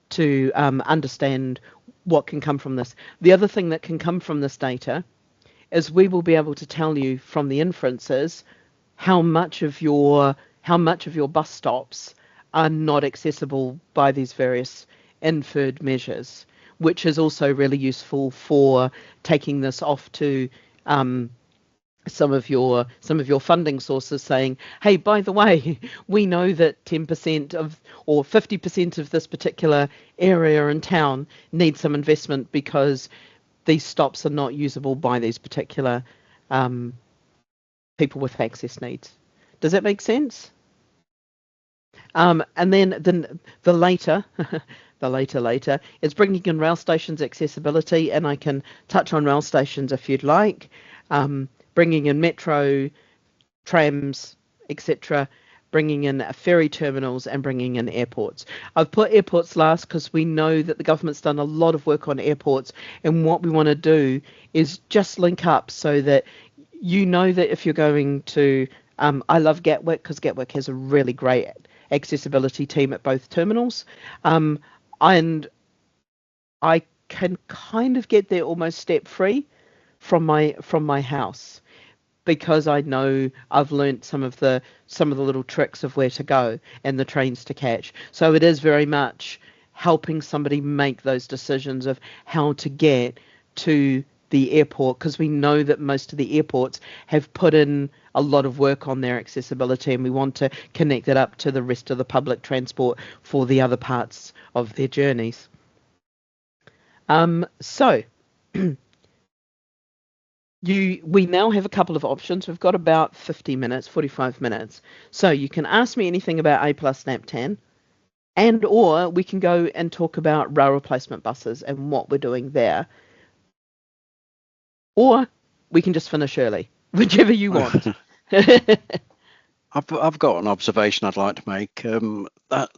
to understand what can come from this. The other thing that can come from this data is we will be able to tell you from the inferences how much of your bus stops are not accessible by these various inferred measures, which is also really useful for taking this off to some of your funding sources, saying, hey, by the way, we know that 10% of or 50% of this particular area in town needs some investment because these stops are not usable by these particular people with access needs. Does that make sense? And then the later is bringing in rail stations accessibility, and I can touch on rail stations if you'd like. Bringing in metro, trams, etc., bringing in ferry terminals, and bringing in airports. I've put airports last because we know that the government's done a lot of work on airports, and what we want to do is just link up so that you know that if you're going to, I love Gatwick because Gatwick has a really great accessibility team at both terminals, and I can kind of get there almost step free from my house, because I know I've learnt some of the little tricks of where to go and the trains to catch. So it is very much helping somebody make those decisions of how to get to the airport, because we know that most of the airports have put in a lot of work on their accessibility, and we want to connect it up to the rest of the public transport for the other parts of their journeys. So we now have a couple of options. We've got about 50 minutes, 45 minutes. So you can ask me anything about A+NaPTAN, and or we can go and talk about rail replacement buses and what we're doing there. Or we can just finish early, whichever you want. I've got an observation I'd like to make.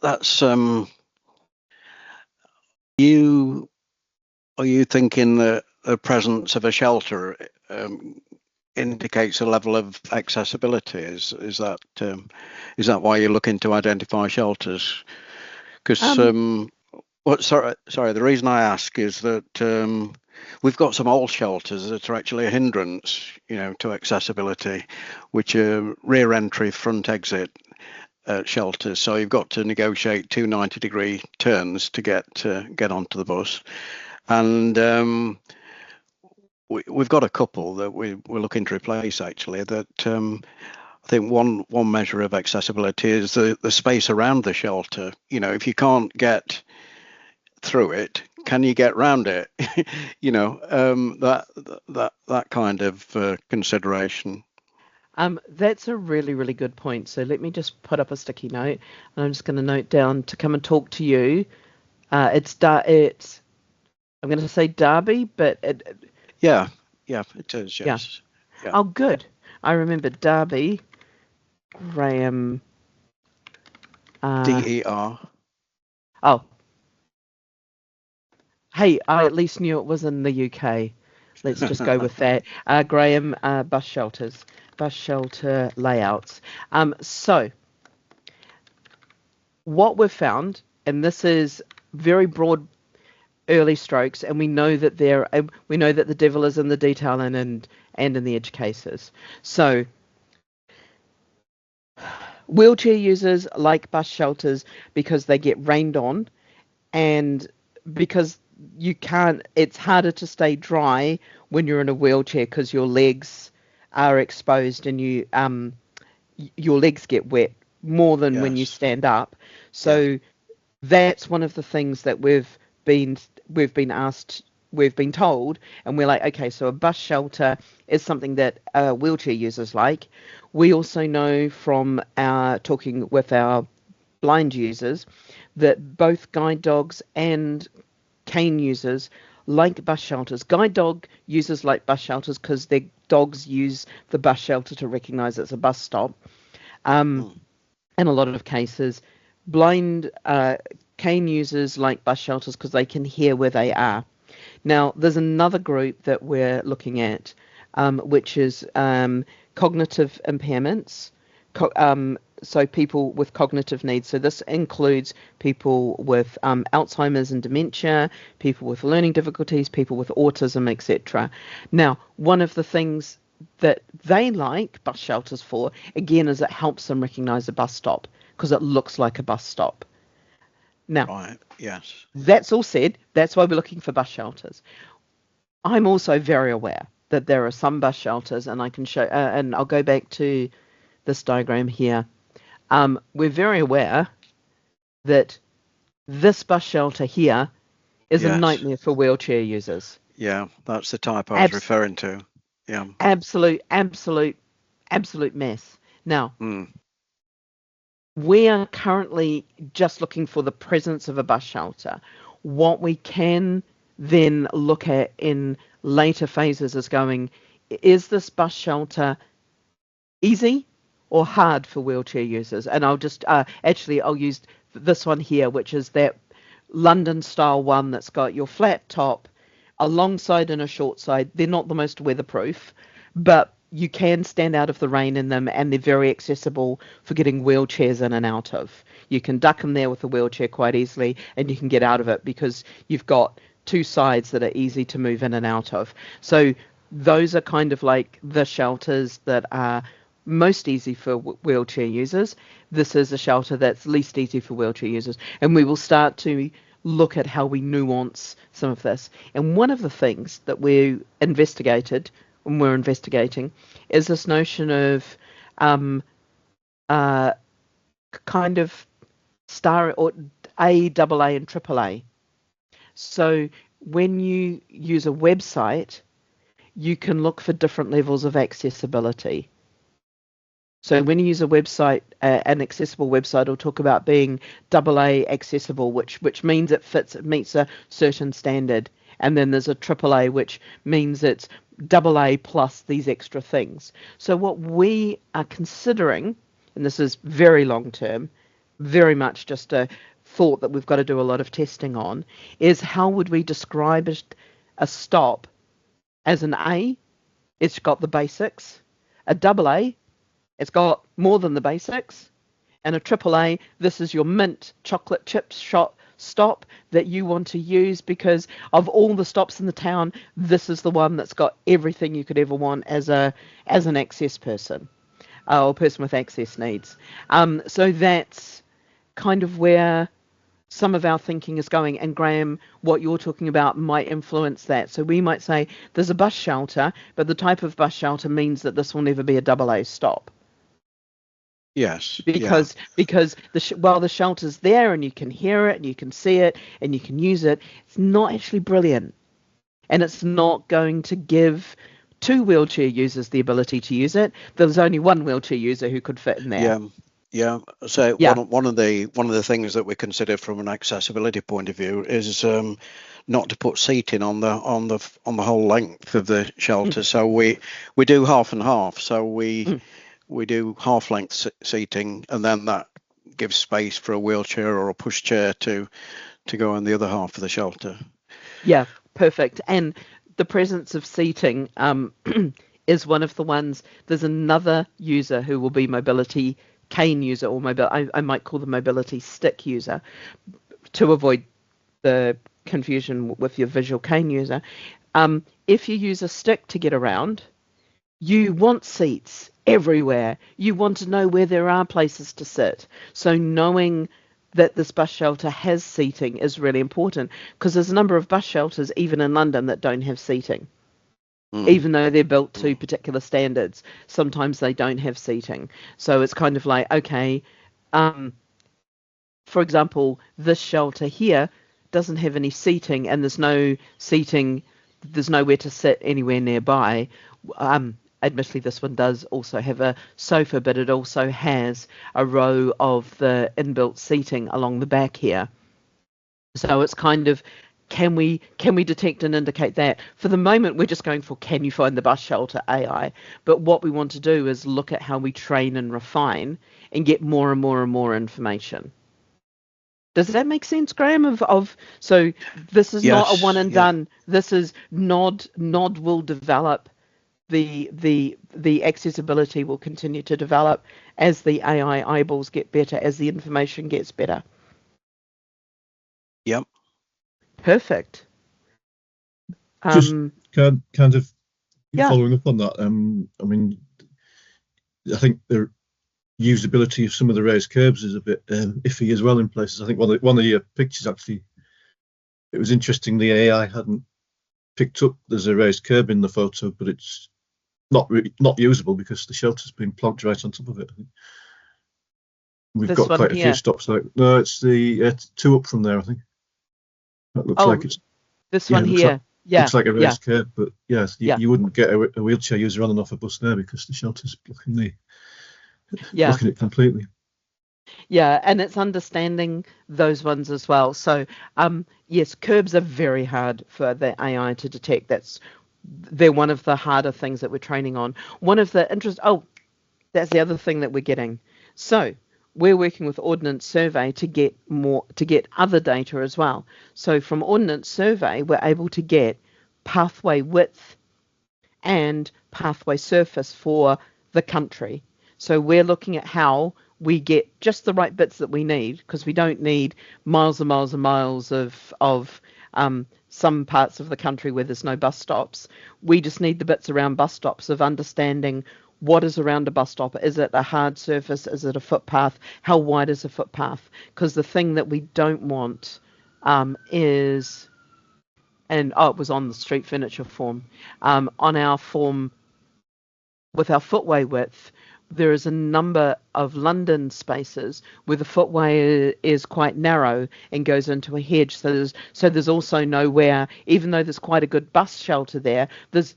That's are you thinking that the presence of a shelter indicates a level of accessibility? Is that why you're looking to identify shelters? Because sorry, the reason I ask is that we've got some old shelters that are actually a hindrance, to accessibility, which are rear entry, front exit shelters. So you've got to negotiate 2 90-degree turns to get onto the bus, and we've got a couple that we're looking to replace actually. That I think one measure of accessibility is the space around the shelter. If you can't get through it, can you get round it? That kind of consideration. That's a really, really good point. So let me just put up a sticky note, and I'm just going to note down to come and talk to you. It's I'm going to say Derby, but yeah, it is. Yes. Yeah. Oh, good. I remember Derby. Graham. DER. Oh. Hey, I at least knew it was in the UK. Let's just go with that. Graham, bus shelter layouts. So what we've found, and this is very broad early strokes, and we know that the devil is in the detail and in the edge cases. So wheelchair users like bus shelters because they get rained on, and because it's harder to stay dry when you're in a wheelchair because your legs are exposed and your legs get wet more than when you stand up. So that's one of the things that we've been told, and we're like, okay, so a bus shelter is something that wheelchair users like. We also know from our talking with our blind users that both guide dogs and cane users like bus shelters. Guide dog users like bus shelters because their dogs use the bus shelter to recognise it's a bus stop. In a lot of cases, blind cane users like bus shelters because they can hear where they are. Now, there's another group that we're looking at, which is cognitive impairments. So people with cognitive needs. So this includes people with Alzheimer's and dementia, people with learning difficulties, people with autism, etc. Now, one of the things that they like bus shelters for, again, is it helps them recognise a bus stop because it looks like a bus stop. Now, right, yes. That's all said. That's why we're looking for bus shelters. I'm also very aware that there are some bus shelters, and I can show, and I'll go back to this diagram here. We're very aware that this bus shelter here is a nightmare for wheelchair users. Yeah, that's the type I was referring to. Yeah. Absolute mess. Now, we are currently just looking for the presence of a bus shelter. What we can then look at in later phases is going, is this bus shelter easy or hard for wheelchair users? And I'll just I'll use this one here, which is that London style one that's got your flat top, a long side and a short side. They're not the most weatherproof, but you can stand out of the rain in them, and they're very accessible for getting wheelchairs in and out of. You can duck in there with a wheelchair quite easily, and you can get out of it because you've got two sides that are easy to move in and out of. So those are kind of like the shelters that are most easy for wheelchair users. This is a shelter that's least easy for wheelchair users, and we will start to look at how we nuance some of this. And one of the things that we investigated when we're investigating is this notion of kind of star or A, double A, and triple A. So when you use a website, you can look for different levels of accessibility. So when you use a website, an accessible website will talk about being AA accessible, which means it meets a certain standard. And then there's a AAA, which means it's AA plus these extra things. So what we are considering, and this is very long term, very much just a thought that we've got to do a lot of testing on, is how would we describe a stop as an A? It's got the basics. A AA, it's got more than the basics. And a AAA, this is your mint chocolate chips stop that you want to use because of all the stops in the town, this is the one that's got everything you could ever want as an access person or person with access needs. So that's kind of where some of our thinking is going. And Graham, what you're talking about might influence that. So we might say there's a bus shelter, but the type of bus shelter means that this will never be a AA stop. Yes. Because while the shelter's there and you can hear it and you can see it and you can use it, it's not actually brilliant. And it's not going to give 2 wheelchair users the ability to use it. There's only 1 wheelchair user who could fit in there. Yeah. So one of the things that we consider from an accessibility point of view is not to put seating on the whole length of the shelter. So we do half and half. So we do half length seating, and then that gives space for a wheelchair or a pushchair to go on the other half of the shelter. Yeah, perfect. And the presence of seating is one of the ones. There's another user who will be mobility cane user, or I might call them mobility stick user, to avoid the confusion with your visual cane user. If you use a stick to get around, you want seats everywhere. You want to know where there are places to sit. So knowing that this bus shelter has seating is really important, because there's a number of bus shelters, even in London, that don't have seating. Even though they're built to particular standards, sometimes they don't have seating. So it's kind of like, okay, for example, this shelter here doesn't have any seating, and there's no seating, there's nowhere to sit anywhere nearby. Admittedly, this one does also have a sofa, but it also has a row of the inbuilt seating along the back here. So it's kind of, can we detect and indicate that? For the moment, we're just going for, can you find the bus shelter AI? But what we want to do is look at how we train and refine and get more and more and more information. Does that make sense, Graham? So this is not a one and done. This is Nod will develop. The accessibility will continue to develop as the AI eyeballs get better, as the information gets better. Yep. Perfect. Just kind of following up on that. I mean, I think the usability of some of the raised curbs is a bit iffy as well in places. I think one of your pictures, actually, it was interesting. The AI hadn't picked up there's a raised curb in the photo, but it's not usable because the shelter's been plonked right on top of it. I think we've got quite a few stops. No, it's the 2 up from there. I think that looks like it's this one here. Looks like a raised curb, but yes, you wouldn't get a wheelchair user on and off a bus there because the shelter's blocking it completely. Yeah, and it's understanding those ones as well. So yes, curbs are very hard for the AI to detect. They're one of the harder things that we're training on. One of the that's the other thing that we're getting. So we're working with Ordnance Survey to get other data as well. So from Ordnance Survey, we're able to get pathway width and pathway surface for the country. So we're looking at how we get just the right bits that we need, because we don't need miles and miles and miles of some parts of the country where there's no bus stops. We just need the bits around bus stops of understanding what is around a bus stop. Is it a hard surface? Is it a footpath? How wide is a footpath? Because the thing that we don't want is, and it was on the street furniture form. On our form with our footway width, there is a number of London spaces where the footway is quite narrow and goes into a hedge. So there's also nowhere, even though there's quite a good bus shelter there, there's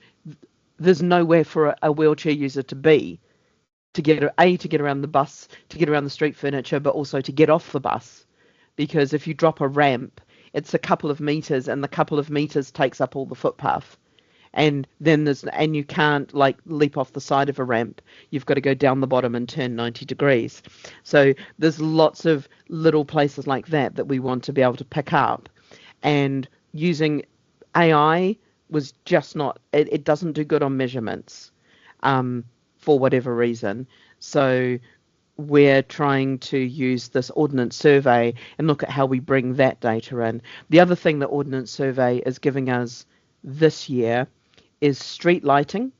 nowhere for a wheelchair user to be, to get around the bus, to get around the street furniture, but also to get off the bus. Because if you drop a ramp, it's a couple of meters, and the couple of meters takes up all the footpath. And then you can't like leap off the side of a ramp. You've got to go down the bottom and turn 90 degrees. So there's lots of little places like that we want to be able to pick up. And using AI was just not, it doesn't do good on measurements for whatever reason. So we're trying to use this Ordnance Survey and look at how we bring that data in. The other thing that Ordnance Survey is giving us this year is street lighting.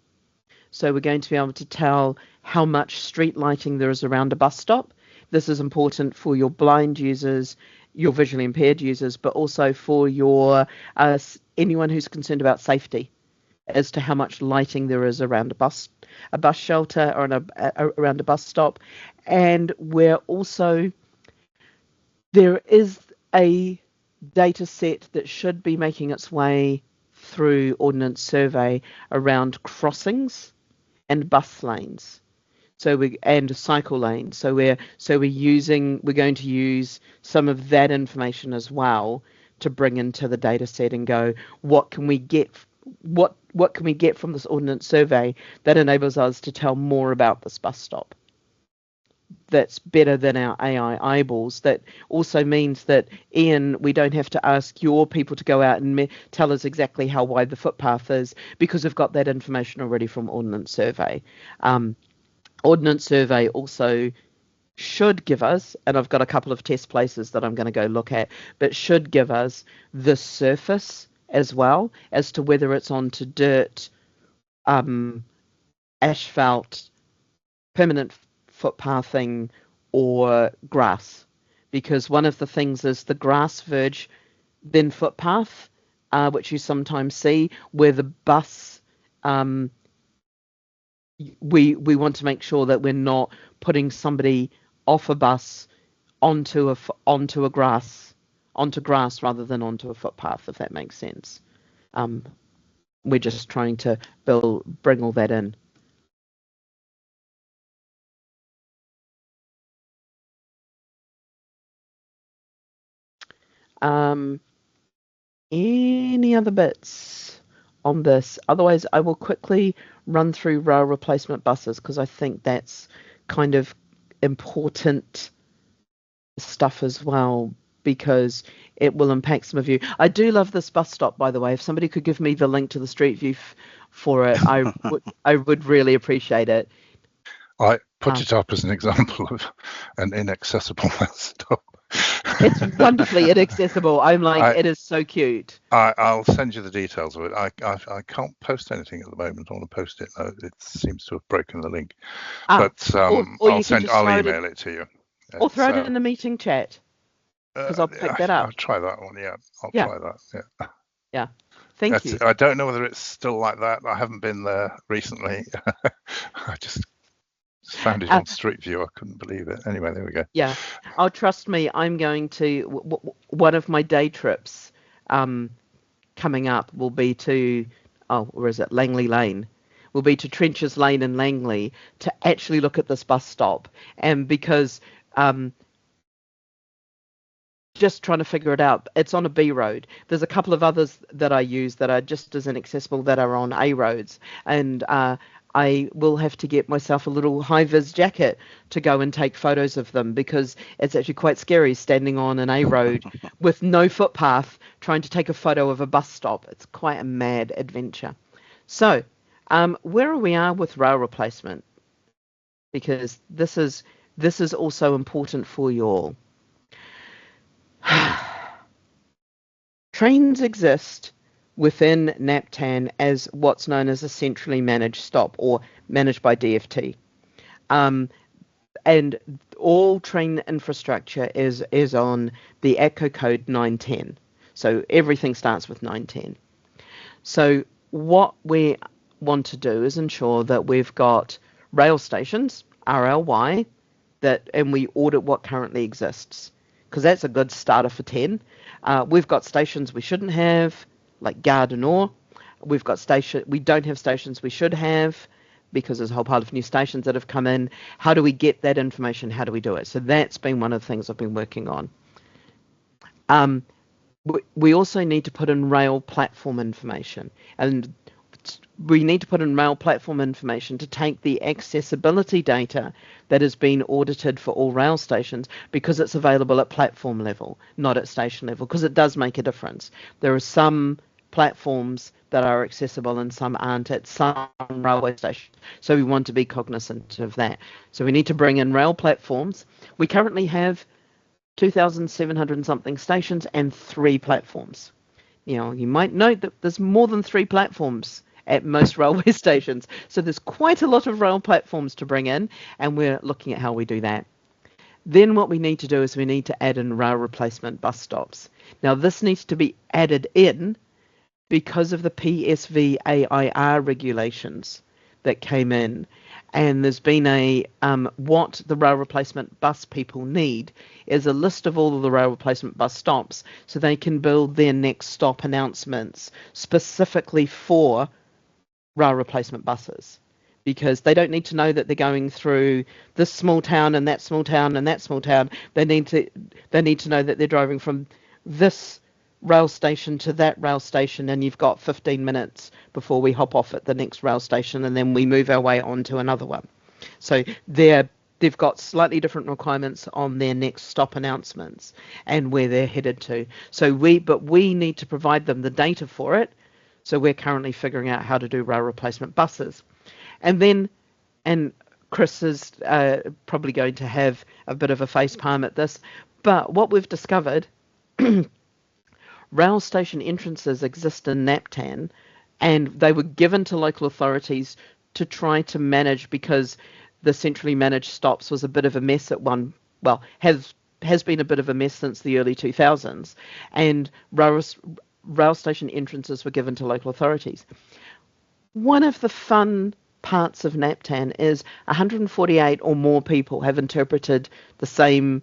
So we're going to be able to tell how much street lighting there is around a bus stop. This is important for your blind users, your visually impaired users, but also for your anyone who's concerned about safety, as to how much lighting there is around a bus shelter or around a bus stop. And we're also, there is a data set that should be making its way through Ordnance Survey around crossings and bus lanes, and cycle lanes. So we're going to use some of that information as well to bring into the data set and go, what can we get from this Ordnance Survey that enables us to tell more about this bus stop? That's better than our AI eyeballs. That also means that, Ian, we don't have to ask your people to go out and tell us exactly how wide the footpath is, because we've got that information already from Ordnance Survey. Ordnance Survey also should give us, and I've got a couple of test places that I'm going to go look at, but should give us the surface as well, as to whether it's onto dirt, asphalt, permanent footpathing, or grass. Because one of the things is the grass verge, then footpath, which you sometimes see where the bus, we want to make sure that we're not putting somebody off a bus onto grass rather than onto a footpath, if that makes sense. We're just trying to bring all that in. Any other bits on this? Otherwise, I will quickly run through rail replacement buses, because I think that's kind of important stuff as well, because it will impact some of you. I do love this bus stop, by the way. If somebody could give me the link to the street view for it, I would really appreciate it. I put it up as an example of an inaccessible bus stop. It's wonderfully inaccessible. I'm like, it is so cute. I'll send you the details of it. I can't post anything at the moment. I want to post it. It seems to have broken the link. But I'll email it to you. Or throw it in the meeting chat, because I'll pick that up. I'll try that one. Yeah, I'll try that. Yeah. Yeah. Thank you. I don't know whether it's still like that. I haven't been there recently. I just found it on Street View. I couldn't believe it. Anyway, there we go. Yeah. Oh, trust me, I'm going to, one of my day trips coming up will be to, where is it? Langley Lane. Will be to Trenches Lane in Langley to actually look at this bus stop. And because just trying to figure it out, it's on a B road. There's a couple of others that I use that are just as inaccessible that are on A roads. And I will have to get myself a little high-vis jacket to go and take photos of them, because it's actually quite scary standing on an A road with no footpath trying to take a photo of a bus stop. It's quite a mad adventure. So where are we with rail replacement? Because this is also important for you all. Trains exist within NaPTAN as what's known as a centrally managed stop, or managed by DFT. and all train infrastructure is on the ATCO code 910. So everything starts with 910. So what we want to do is ensure that we've got rail stations, RLY, and we audit what currently exists, because that's a good starter for 10. We've got stations we shouldn't have, like Gare du Nord. We don't have stations we should have, because there's a whole pile of new stations that have come in. How do we get that information? How do we do it? So that's been one of the things I've been working on. We also need to put in rail platform information, and we need to put in rail platform information to take the accessibility data that has been audited for all rail stations, because it's available at platform level, not at station level, because it does make a difference. There are some platforms that are accessible and some aren't at some railway stations. So we want to be cognizant of that. So we need to bring in rail platforms. We currently have 2,700 and something stations and 3 platforms. You might note that there's more than 3 platforms at most railway stations. So there's quite a lot of rail platforms to bring in, and we're looking at how we do that. Then what we need to do is we need to add in rail replacement bus stops. Now this needs to be added in because of the PSV AIR regulations that came in, and there's been what the rail replacement bus people need is a list of all of the rail replacement bus stops, so they can build their next stop announcements specifically for rail replacement buses, because they don't need to know that they're going through this small town and that small town and that small town. They need to know that they're driving from this rail station to that rail station, and you've got 15 minutes before we hop off at the next rail station, and then we move our way on to another one. So they've got slightly different requirements on their next stop announcements and where they're headed to. But we need to provide them the data for it. So we're currently figuring out how to do rail replacement buses. And Chris is probably going to have a bit of a facepalm at this, but what we've discovered, rail station entrances exist in NaPTAN, and they were given to local authorities to try to manage, because the centrally managed stops was a bit of a mess at has been a bit of a mess since the early 2000s, and rail station entrances were given to local authorities. One of the fun parts of NaPTAN is 148 or more people have interpreted the same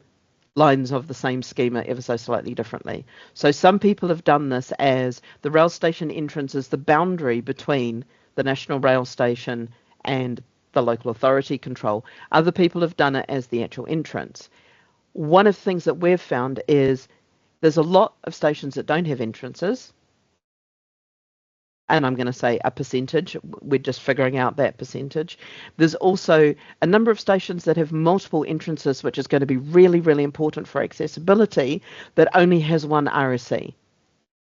lines of the same schema ever so slightly differently. So some people have done this as the rail station entrance is the boundary between the national rail station and the local authority control. Other people have done it as the actual entrance. One of the things that we've found is there's a lot of stations that don't have entrances, and I'm going to say a percentage. We're just figuring out that percentage. There's also a number of stations that have multiple entrances, which is going to be really, really important for accessibility, that only has one RSC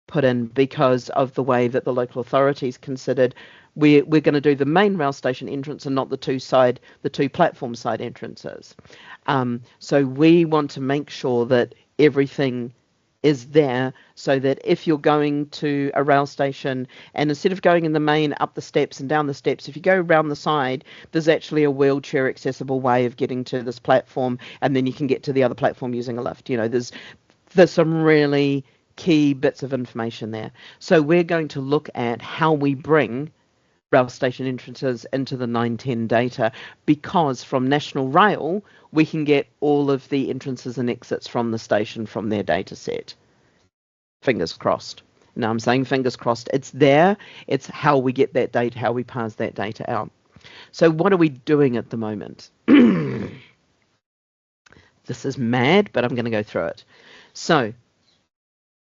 put in because of the way that the local authorities considered we're going to do the main rail station entrance and not the two platform side entrances. So we want to make sure that everything is there, so that if you're going to a rail station and instead of going in the main up the steps and down the steps, if you go around the side, there's actually a wheelchair accessible way of getting to this platform, and then you can get to the other platform using a lift. There's some really key bits of information there. So we're going to look at how we bring rail station entrances into the 910 data, because from National Rail we can get all of the entrances and exits from the station from their data set. Fingers crossed. Now I'm saying fingers crossed. It's there. It's how we get that data, how we pass that data out. So what are we doing at the moment? This is mad, but I'm going to go through it. So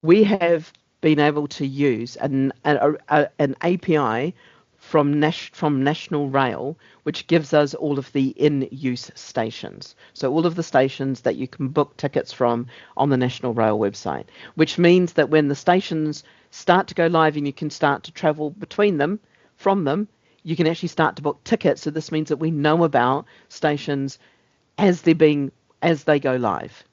we have been able to use an API from National Rail, which gives us all of the in-use stations. So all of the stations that you can book tickets from on the National Rail website, which means that when the stations start to go live and you can start to travel between them, from them, you can actually start to book tickets. So this means that we know about stations as they go live.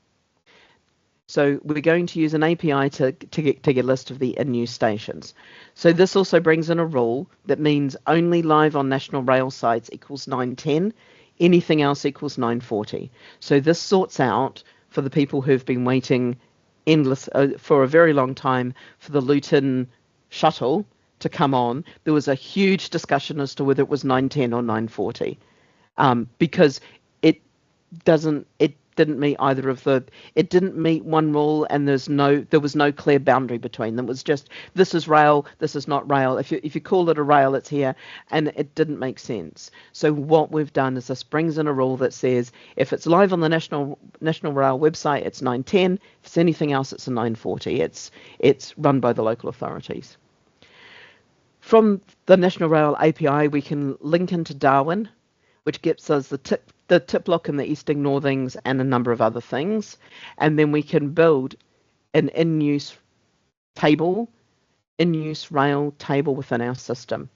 So we're going to use an API to get a list of the in-use stations. So this also brings in a rule that means only live on National Rail sites equals 910. anything else equals 940. So this sorts out for the people who've been waiting for a very long time for the Luton shuttle to come on. There was a huge discussion as to whether it was 910 or 940, because it didn't meet either of the, it didn't meet one rule, and there was no clear boundary between them. It was just, this is rail, this is not rail. If you call it a rail, it's here, and it didn't make sense. So what we've done is this brings in a rule that says if it's live on the National Rail website, it's 910. If it's anything else, it's a 940. It's run by the local authorities. From the National Rail API, we can link into Darwin, which gives us the tip lock and the easting northings and a number of other things. And then we can build an in-use rail table within our system.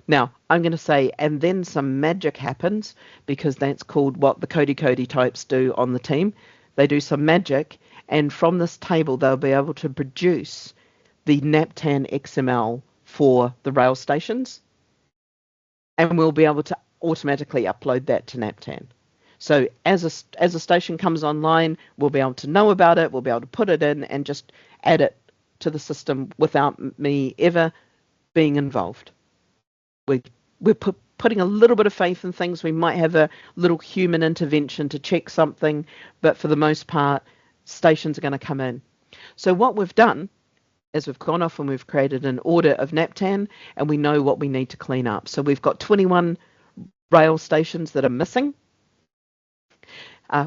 Now, I'm going to say, and then some magic happens, because that's called what the Cody types do on the team. They do some magic, and from this table, they'll be able to produce the NaPTAN XML for the rail stations, and we'll be able to automatically upload that to NaPTAN. So as a station comes online, we'll be able to know about it, we'll be able to put it in and just add it to the system without me ever being involved. We're putting a little bit of faith in things. We might have a little human intervention to check something, but for the most part, stations are going to come in. So what we've done is we've gone off and we've created an audit of NaPTAN, and we know what we need to clean up. So we've got 21 rail stations that are missing,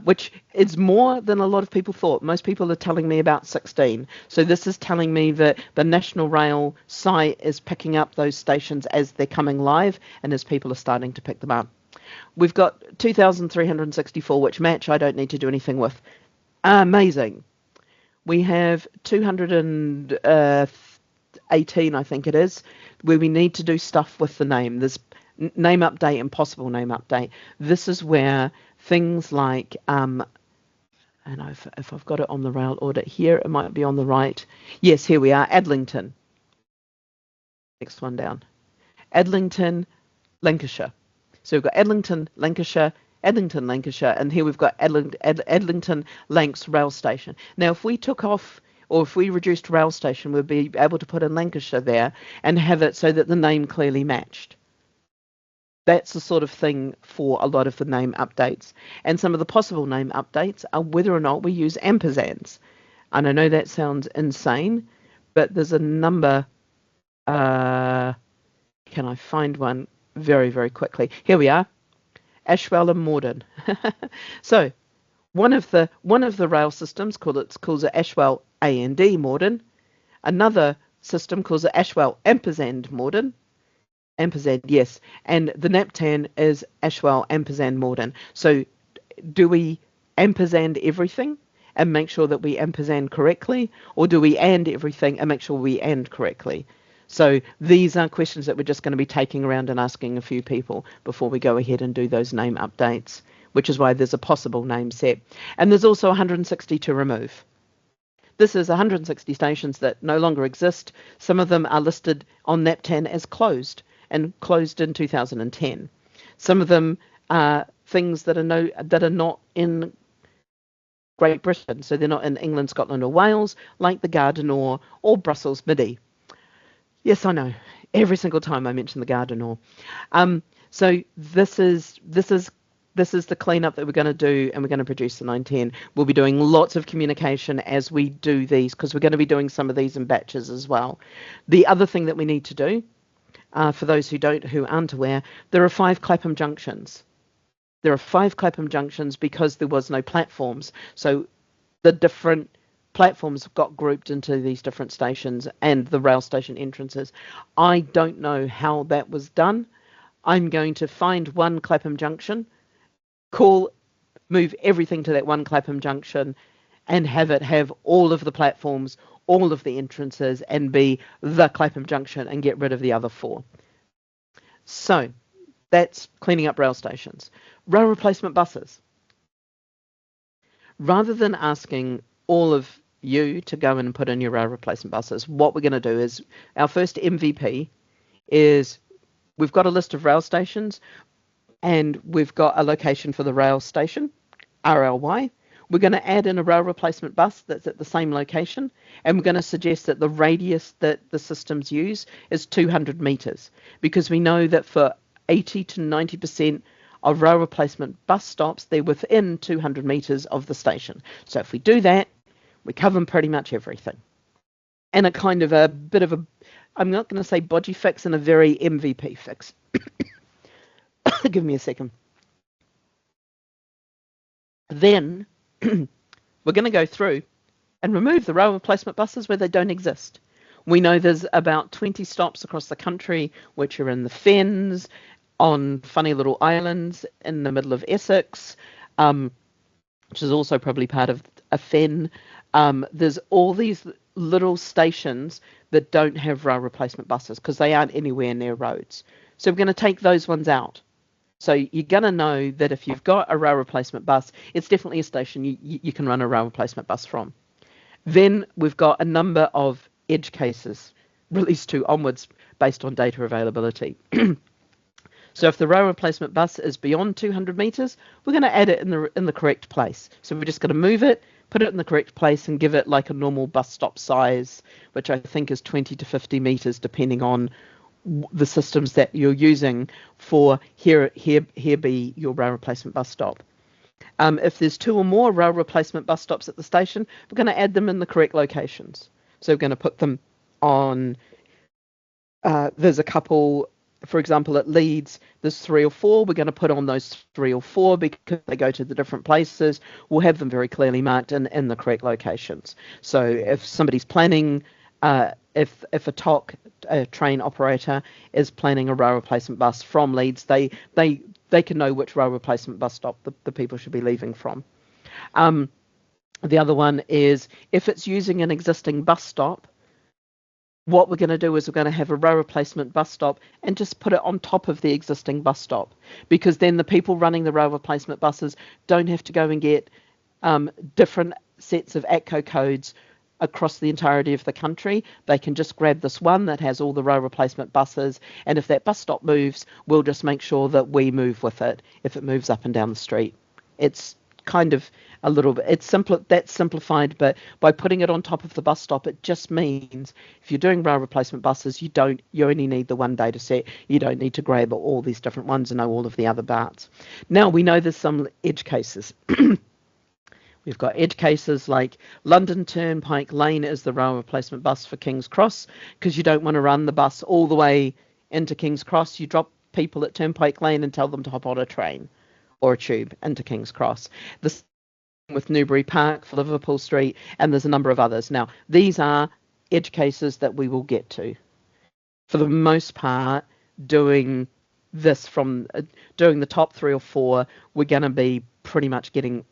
which is more than a lot of people thought. Most people are telling me about 16. So this is telling me that the National Rail site is picking up those stations as they're coming live and as people are starting to pick them up. We've got 2,364, which match I don't need to do anything with. Amazing. We have 218, I think it is, where we need to do stuff with the name. There's name update and possible name update. This is where things like, and if I've got it on the rail audit here, it might be on the right. Yes, here we are, Adlington. Next one down. Adlington, Lancashire. So we've got Adlington, Lancashire, and here we've got Adlington Lancs rail station. Now, if we took off, or if we reduced rail station, we'd be able to put in Lancashire there and have it so that the name clearly matched. That's the sort of thing for a lot of the name updates. And some of the possible name updates are whether or not we use ampersands. And I know that sounds insane, but there's a number. Can I find one very, very quickly? Here we are, Ashwell and Morden. So one of the rail systems calls it Ashwell A&D Morden. Another system calls it Ashwell ampersand Morden. Ampersand, yes. And the NaPTAN is Ashwell ampersand Morden. So do we ampersand everything and make sure that we ampersand correctly, or do we and everything and make sure we and correctly? So these are questions that we're just going to be taking around and asking a few people before we go ahead and do those name updates, which is why there's a possible name set. And there's also 160 to remove. This is 160 stations that no longer exist. Some of them are listed on NaPTAN as closed, and closed in 2010. Some of them are things that are not in Great Britain, so they're not in England, Scotland, or Wales, like the Gare du Nord or Brussels Midi. Yes, I know. Every single time I mention the Gare du Nord. So this is the cleanup that we're going to do, and we're going to produce the 910. We'll be doing lots of communication as we do these, because we're going to be doing some of these in batches as well. The other thing that we need to do, for those who aren't aware, there are 5 Clapham junctions. There are 5 Clapham junctions because there was no platforms. So the different platforms got grouped into these different stations and the rail station entrances. I don't know how that was done. I'm going to find one Clapham junction, move everything to that one Clapham junction, and have it have all of the platforms, all of the entrances, and be the Clapham junction, and get rid of the other 4. So that's cleaning up rail stations. Rail replacement buses. Rather than asking all of you to go in and put in your rail replacement buses, what we're going to do is, our first MVP is, we've got a list of rail stations. and we've got a location for the rail station, RLY. We're going to add in a rail replacement bus that's at the same location, and we're going to suggest that the radius that the systems use is 200 metres, because we know that for 80 to 90% of rail replacement bus stops, they're within 200 metres of the station. So if we do that, we cover pretty much everything. And a kind of a bit of a, I'm not going to say bodgy fix, and a very MVP fix. Give me a second. Then we're going to go through and remove the rail replacement buses where they don't exist. We know there's about 20 stops across the country which are in the fens, on funny little islands in the middle of Essex, which is also probably part of a fen. There's all these little stations that don't have rail replacement buses because they aren't anywhere near roads. So we're going to take those ones out. So you're going to know that if you've got a rail replacement bus, it's definitely a station you can run a rail replacement bus from. Then we've got a number of edge cases, release 2 onwards, based on data availability. So if the rail replacement bus is beyond 200 metres, we're going to add it in the correct place. So we're just going to move it, put it in the correct place, and give it like a normal bus stop size, which I think is 20 to 50 metres, depending on the systems that you're using for here be your rail replacement bus stop. If there's 2 or more rail replacement bus stops at the station, we're going to add them in the correct locations. So we're going to put them on, there's a couple, for example, at Leeds, there's 3 or 4. We're going to put on those 3 or 4 because they go to the different places. We'll have them very clearly marked in the correct locations. So if somebody's planning, if a TOC, a train operator, is planning a rail replacement bus from Leeds, they can know which rail replacement bus stop the people should be leaving from. The other one is if it's using an existing bus stop, what we're going to do is we're going to have a rail replacement bus stop and just put it on top of the existing bus stop, because then the people running the rail replacement buses don't have to go and get different sets of ATCO codes across the entirety of the country. They can just grab this one that has all the rail replacement buses, and if that bus stop moves, we'll just make sure that we move with it if it moves up and down the street. It's kind of a little bit, that's simplified, but by putting it on top of the bus stop, it just means if you're doing rail replacement buses, you only need the one data set. You don't need to grab all these different ones and know all of the other parts. Now we know there's some edge cases. We've got edge cases like London Turnpike Lane is the rail replacement bus for King's Cross, because you don't want to run the bus all the way into King's Cross. You drop people at Turnpike Lane and tell them to hop on a train or a tube into King's Cross. The same with Newbury Park for Liverpool Street, and there's a number of others. Now, these are edge cases that we will get to. For the most part, doing this from doing the top 3 or 4, we're going to be pretty much getting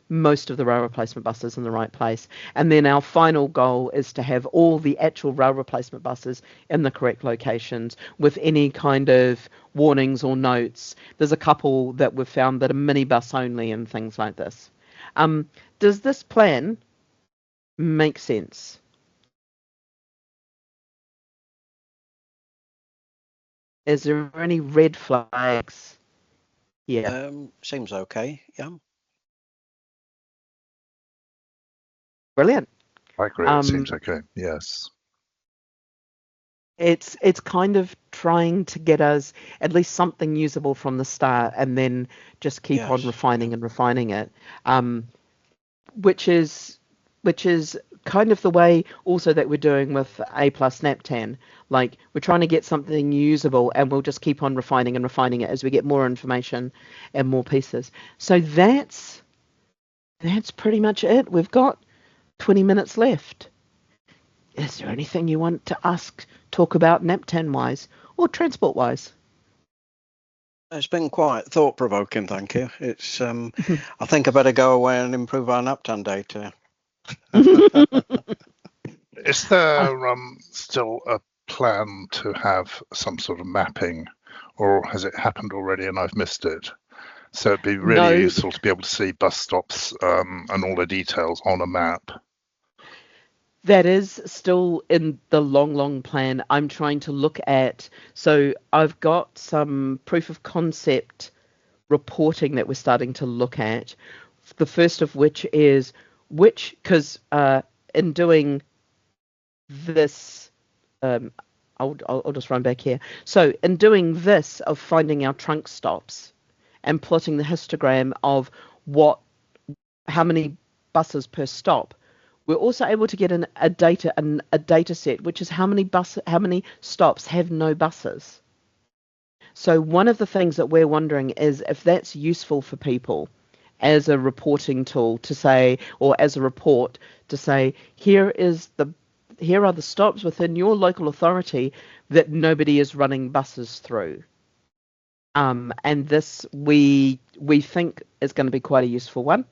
most of the rail replacement buses in the right place. And then our final goal is to have all the actual rail replacement buses in the correct locations with any kind of warnings or notes. There's a couple that we've found that are minibus only and things like this. Does this plan make sense? Is there any red flags? Yeah. Seems okay. Yeah. Brilliant. I agree. It seems okay. Yes. It's kind of trying to get us at least something usable from the start, and then just keep on refining and refining it, which is kind of the way also that we're doing with A+NaPTAN. Like, we're trying to get something usable, and we'll just keep on refining and refining it as we get more information and more pieces. So that's pretty much it. We've got 20 minutes left. Is there anything you want to talk about NaPTAN wise or transport wise? It's been quite thought-provoking, thank you. It's I think I better go away and improve our NaPTAN data. Is there still a plan to have some sort of mapping, or has it happened already and I've missed it? So it'd be really useful to be able to see bus stops and all the details on a map. That is still in the long plan. I'm trying to look at, so I've got some proof of concept reporting that we're starting to look at. The first of which is because in doing this, I'll just run back here. So in doing this of finding our trunk stops and plotting the histogram of how many buses per stop, we're also able to get a data set, which is how many stops have no buses. So one of the things that we're wondering is if that's useful for people as a reporting tool to say, or as a report to say, here are the stops within your local authority that nobody is running buses through. And this we think is going to be quite a useful one.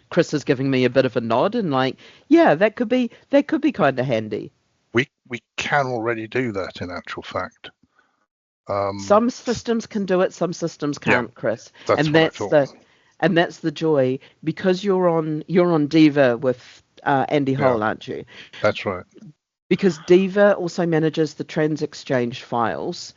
Chris is giving me a bit of a nod and like, yeah, that could be kind of handy. We can already do that in actual fact. Some systems can do it, some systems can't, Yeah, Chris. that's And what I thought. that's the joy, because you're on Diva with Andy Hole, Yeah. aren't you? That's right. Because Diva also manages the Trans Exchange files,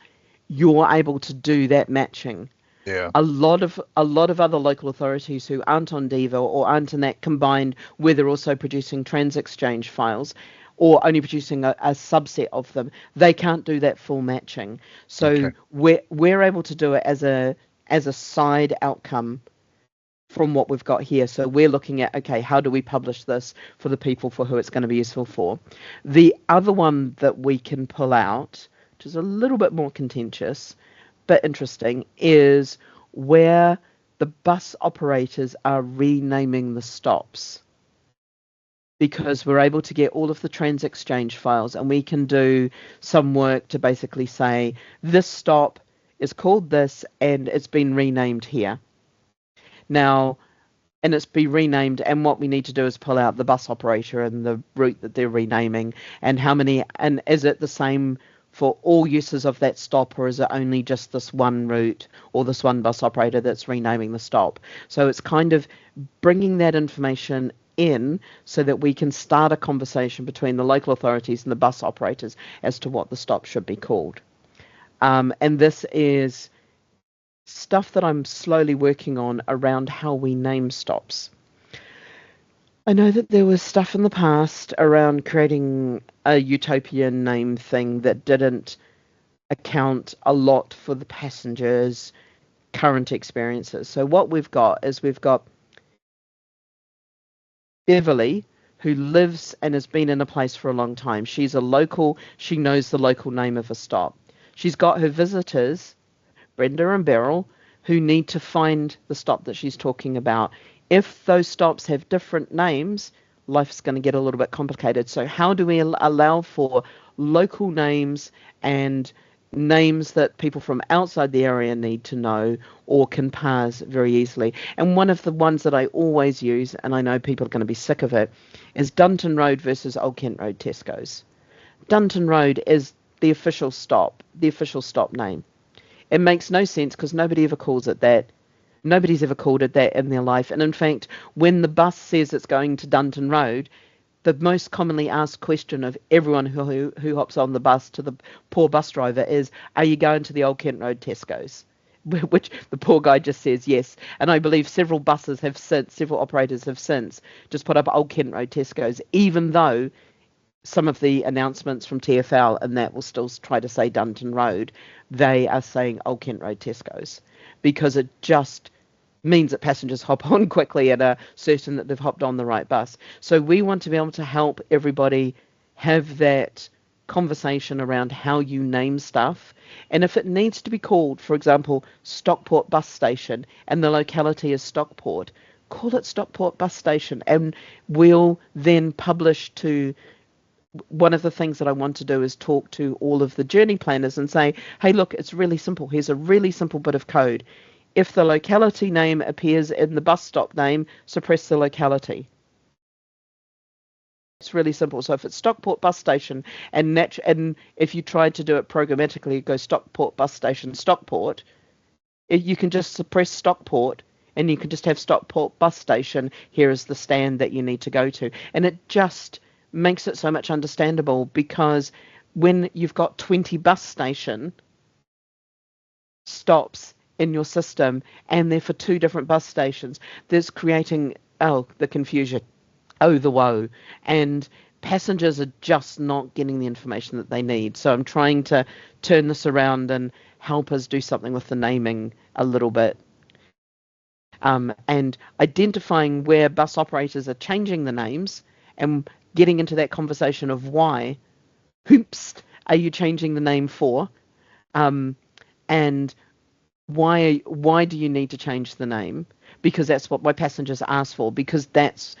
you're able to do that matching. Yeah. A lot of other local authorities who aren't on Diva or aren't in that combined, where they're also producing Trans Exchange files or only producing a subset of them, they can't do that full matching. So Okay. we're able to do it as a side outcome from what we've got here. So we're looking at, okay, how do we publish this for the people for who it's going to be useful for? The other one that we can pull out, which is a little bit more contentious but interesting, is where the bus operators are renaming the stops. Because we're able to get all of the Trans Exchange files and we can do some work to basically say, this stop is called this and it's been renamed here. Now, and it's be renamed, and what we need to do is pull out the bus operator and the route that they're renaming and how many, and is it the same for all uses of that stop, or is it only just this one route or this one bus operator that's renaming the stop? So it's kind of bringing that information in so that we can start a conversation between the local authorities and the bus operators as to what the stop should be called. And this is stuff that I'm slowly working on around how we name stops. I know that there was stuff in the past around creating a utopian name thing that didn't account a lot for the passengers' current experiences. So what we've got is Beverly, who lives and has been in a place for a long time. She's a local. She knows the local name of a stop. She's got her visitors, Brenda and Beryl, who need to find the stop that she's talking about. If those stops have different names, life's going to get a little bit complicated. So how do we allow for local names and names that people from outside the area need to know or can parse very easily? And one of the ones that I always use, and I know people are going to be sick of it, is Dunton Road versus Old Kent Road Tesco's. Dunton Road is the official stop name. It makes no sense because nobody ever calls it that. Nobody's ever called it that in their life. And in fact, when the bus says it's going to Dunton Road, the most commonly asked question of everyone who hops on the bus to the poor bus driver is, are you going to the Old Kent Road Tesco's? Which the poor guy just says yes. And I believe several operators have since just put up Old Kent Road Tesco's, even though some of the announcements from TfL and that will still try to say Dunton Road, they are saying Old Kent Road Tesco's, because it just means that passengers hop on quickly and are certain that they've hopped on the right bus. So we want to be able to help everybody have that conversation around how you name stuff. And if it needs to be called, for example, Stockport Bus Station, and the locality is Stockport, call it Stockport Bus Station, and we'll then publish to. One of the things that I want to do is talk to all of the journey planners and say, hey, look, it's really simple. Here's a really simple bit of code. If the locality name appears in the bus stop name, suppress the locality. It's really simple. So if it's Stockport Bus Station, and if you tried to do it programmatically, go Stockport Bus Station, Stockport, you can just suppress Stockport and you can just have Stockport bus station. Here is the stand that you need to go to. And it just makes it so much understandable, because when you've got 20 bus station stops in your system and they're for 2 different bus stations, there's creating, the confusion, the woe. And passengers are just not getting the information that they need. So I'm trying to turn this around and help us do something with the naming a little bit. And identifying where bus operators are changing the names and getting into that conversation of why, hoops, are you changing the name for? And why do you need to change the name? Because that's what my passengers ask for, because that's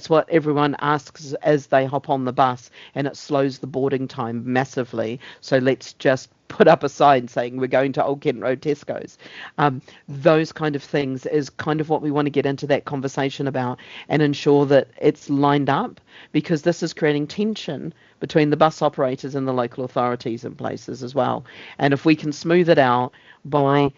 what everyone asks as they hop on the bus, and it slows the boarding time massively. So let's just put up a sign saying we're going to Old Kent Road Tesco's. Those kind of things is kind of what we want to get into that conversation about, and ensure that it's lined up, because this is creating tension between the bus operators and the local authorities in places as well. And if we can smooth it out by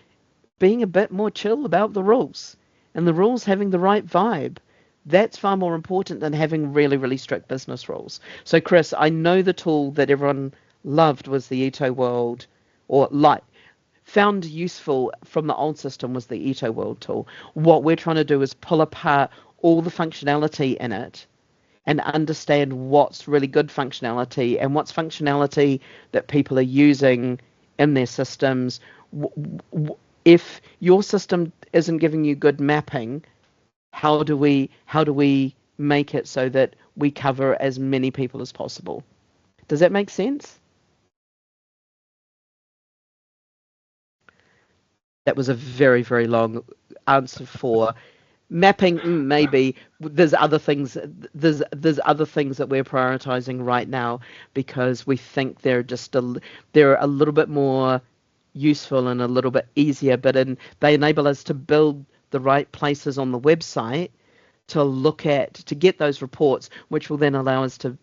being a bit more chill about the rules, and the rules having the right vibe, that's far more important than having really, really strict business rules. So, Chris, I know the tool that everyone loved was the Ito World, or found useful from the old system was the Ito World tool. What we're trying to do is pull apart all the functionality in it and understand what's really good functionality and what's functionality that people are using in their systems. If your system isn't giving you good mapping, how do we make it so that we cover as many people as possible? Does that make sense? That was a very, very long answer for mapping. Maybe there's other things that we're prioritizing right now, because we think they're a little bit more useful and a little bit easier, but they enable us to build the right places on the website to get those reports, which will then allow us to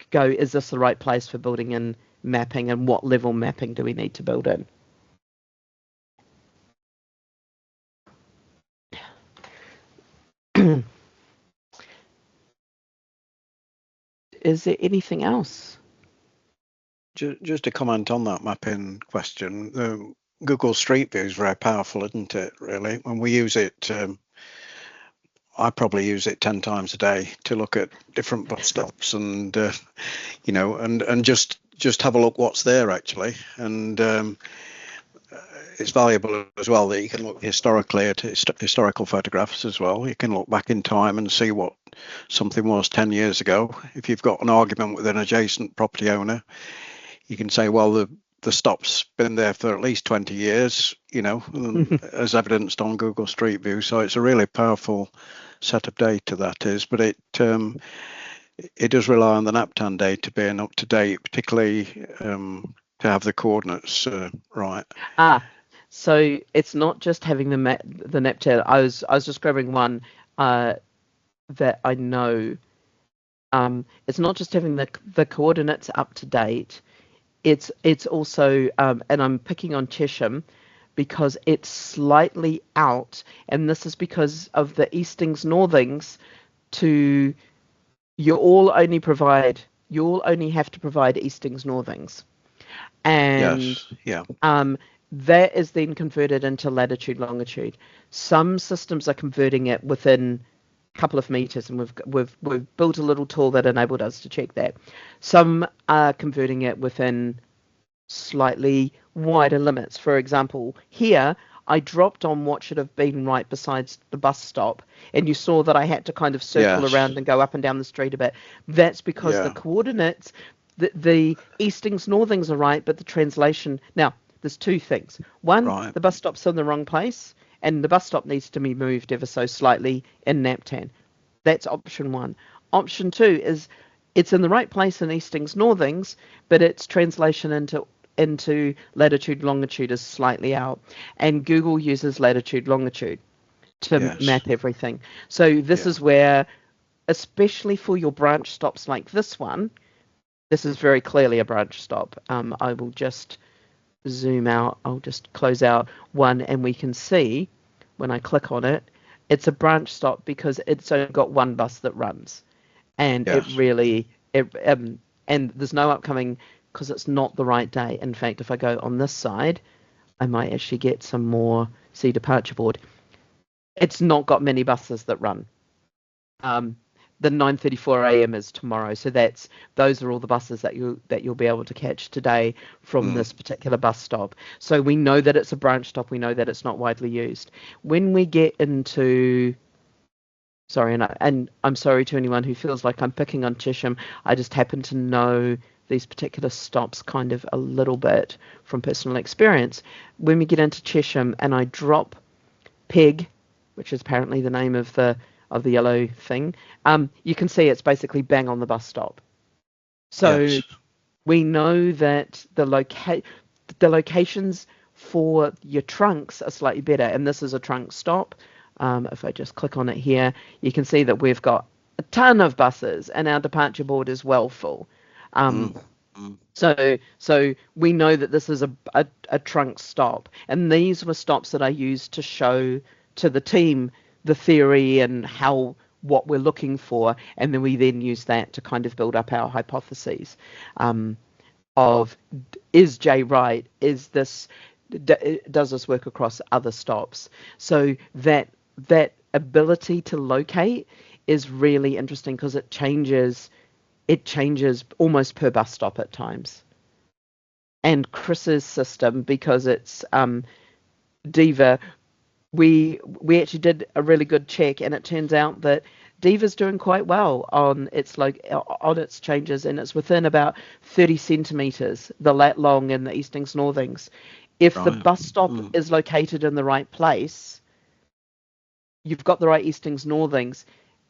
go, is this the right place for building in mapping, and what level mapping do we need to build in? Is there anything else? Just to comment on that mapping question, Google Street View is very powerful, isn't it, really? When we use it, I probably use it 10 times a day to look at different bus stops, and and just have a look what's there actually. And it's valuable as well that you can look historically at historical photographs as well. You can look back in time and see what something was 10 years ago. If you've got an argument with an adjacent property owner, you can say, well, the stop's been there for at least 20 years, as evidenced on Google Street View. So it's a really powerful set of data, that is. But it does rely on the NaPTAN data being up to date, particularly to have the coordinates right. So it's not just having the NaPTAN. I was just grabbing one that I know. It's not just having the coordinates up to date. It's also, and I'm picking on Chesham because it's slightly out, and this is because of the Eastings Northings. You all only have to provide Eastings Northings, and yes, yeah. That is then converted into latitude longitude. Some systems are converting it within a couple of meters, and we've built a little tool that enabled us to check that. Some are converting it within slightly wider limits. For example, here I dropped on what should have been right besides the bus stop, and you saw that I had to kind of circle around and go up and down the street a bit. That's because the coordinates, the Eastings Northings are right, but the translation. Now, there's two things. One, the bus stop's in the wrong place, and the bus stop needs to be moved ever so slightly in NaPTAN. That's option one. Option two is it's in the right place in Eastings Northings, but its translation into latitude longitude is slightly out, and Google uses latitude longitude to map everything. So this is where, especially for your branch stops like this one, this is very clearly a branch stop. I will just zoom out. I'll just close out one, and we can see when I click on it, It's a branch stop because it's only got one bus that runs, and it Yes. really and there's no upcoming because it's not the right day. In fact, if I go on this side, I might actually get some more see departure board. It's not got many buses that run. The 9:34 a.m. is tomorrow, so those are all the buses that you'll be able to catch today from this particular bus stop. So we know that it's a branch stop. We know that it's not widely used. When we get into sorry, and I'm sorry to anyone who feels like I'm picking on Chesham. I just happen to know these particular stops kind of a little bit from personal experience. When we get into Chesham and I drop Peg, which is apparently the name of the yellow thing, you can see it's basically bang on the bus stop. So Yes. we know that the locations for your trunks are slightly better, and this is a trunk stop. If I just click on it here, you can see that we've got a ton of buses, and our departure board is well full. So we know that this is a trunk stop, and these were stops that I used to show to the team the theory and what we're looking for, and then we use that to kind of build up our hypotheses of is Jay right? Does this work across other stops? So that ability to locate is really interesting because it changes almost per bus stop at times. And Chris's system, because it's Diva, we actually did a really good check, and it turns out that Diva's doing quite well on its changes, and it's within about 30 centimetres, the lat long and the eastings northings. If the bus stop is located in the right place, you've got the right eastings northings.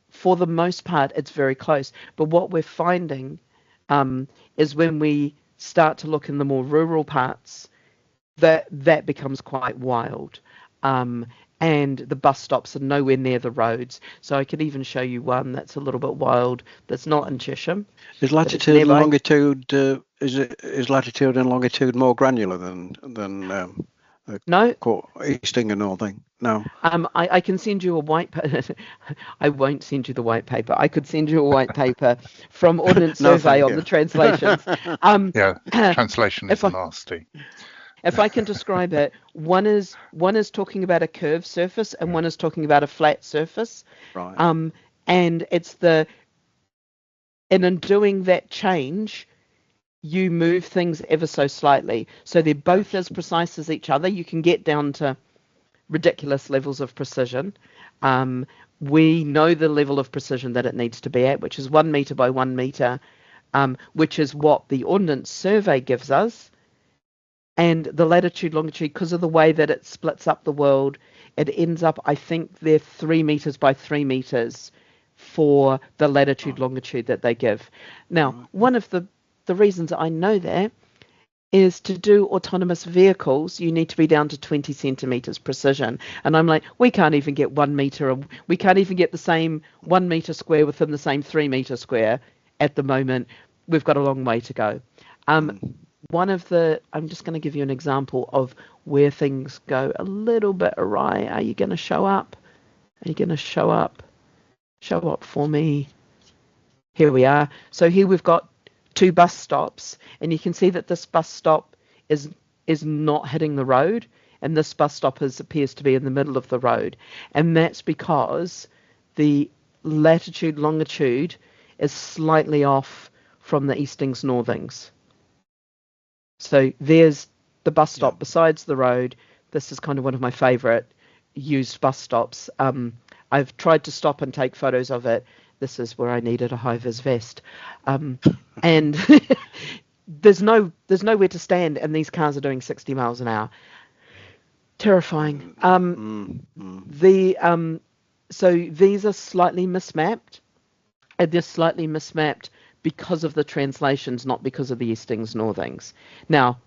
For the most part, it's very close. But what we're finding is when we start to look in the more rural parts, that becomes quite wild. And the bus stops are nowhere near the roads. So I could even show you one that's a little bit wild that's not in Chesham. Is latitude and longitude is latitude and longitude more granular than no easting and northing? No. I can send you a white paper. I won't send you the white paper. I could send you a white paper from Ordnance Survey on the translations. Translation is nasty. If I can describe it, one is talking about a curved surface and one is talking about a flat surface. Right. And in doing that change, you move things ever so slightly. So they're both as precise as each other. You can get down to ridiculous levels of precision. We know the level of precision that it needs to be at, which is 1 metre by 1 metre, which is what the Ordnance Survey gives us. And the latitude, longitude, because of the way that it splits up the world, it ends up, I think, they're 3 metres by 3 metres for the latitude, longitude that they give. Now, one of the reasons I know that is to do autonomous vehicles, you need to be down to 20 centimetres precision. And I'm like, we can't even get 1 metre, we can't even get the same 1 metre square within the same 3 metre square at the moment. We've got a long way to go. I'm just going to give you an example of where things go a little bit awry. Are you going to show up? Are you going to show up? Show up for me. Here we are. So here we've got 2 bus stops, and you can see that this bus stop is not hitting the road, and this bus stop appears to be in the middle of the road. And that's because the latitude, longitude is slightly off from the eastings, northings. So there's the bus stop besides the road. This is kind of one of my favourite used bus stops. I've tried to stop and take photos of it. This is where I needed a high-vis vest. And there's nowhere to stand, and these cars are doing 60 miles an hour. Terrifying. So these are slightly mismapped, and they're slightly mismapped because of the translations, not because of the eastings, northings. Now,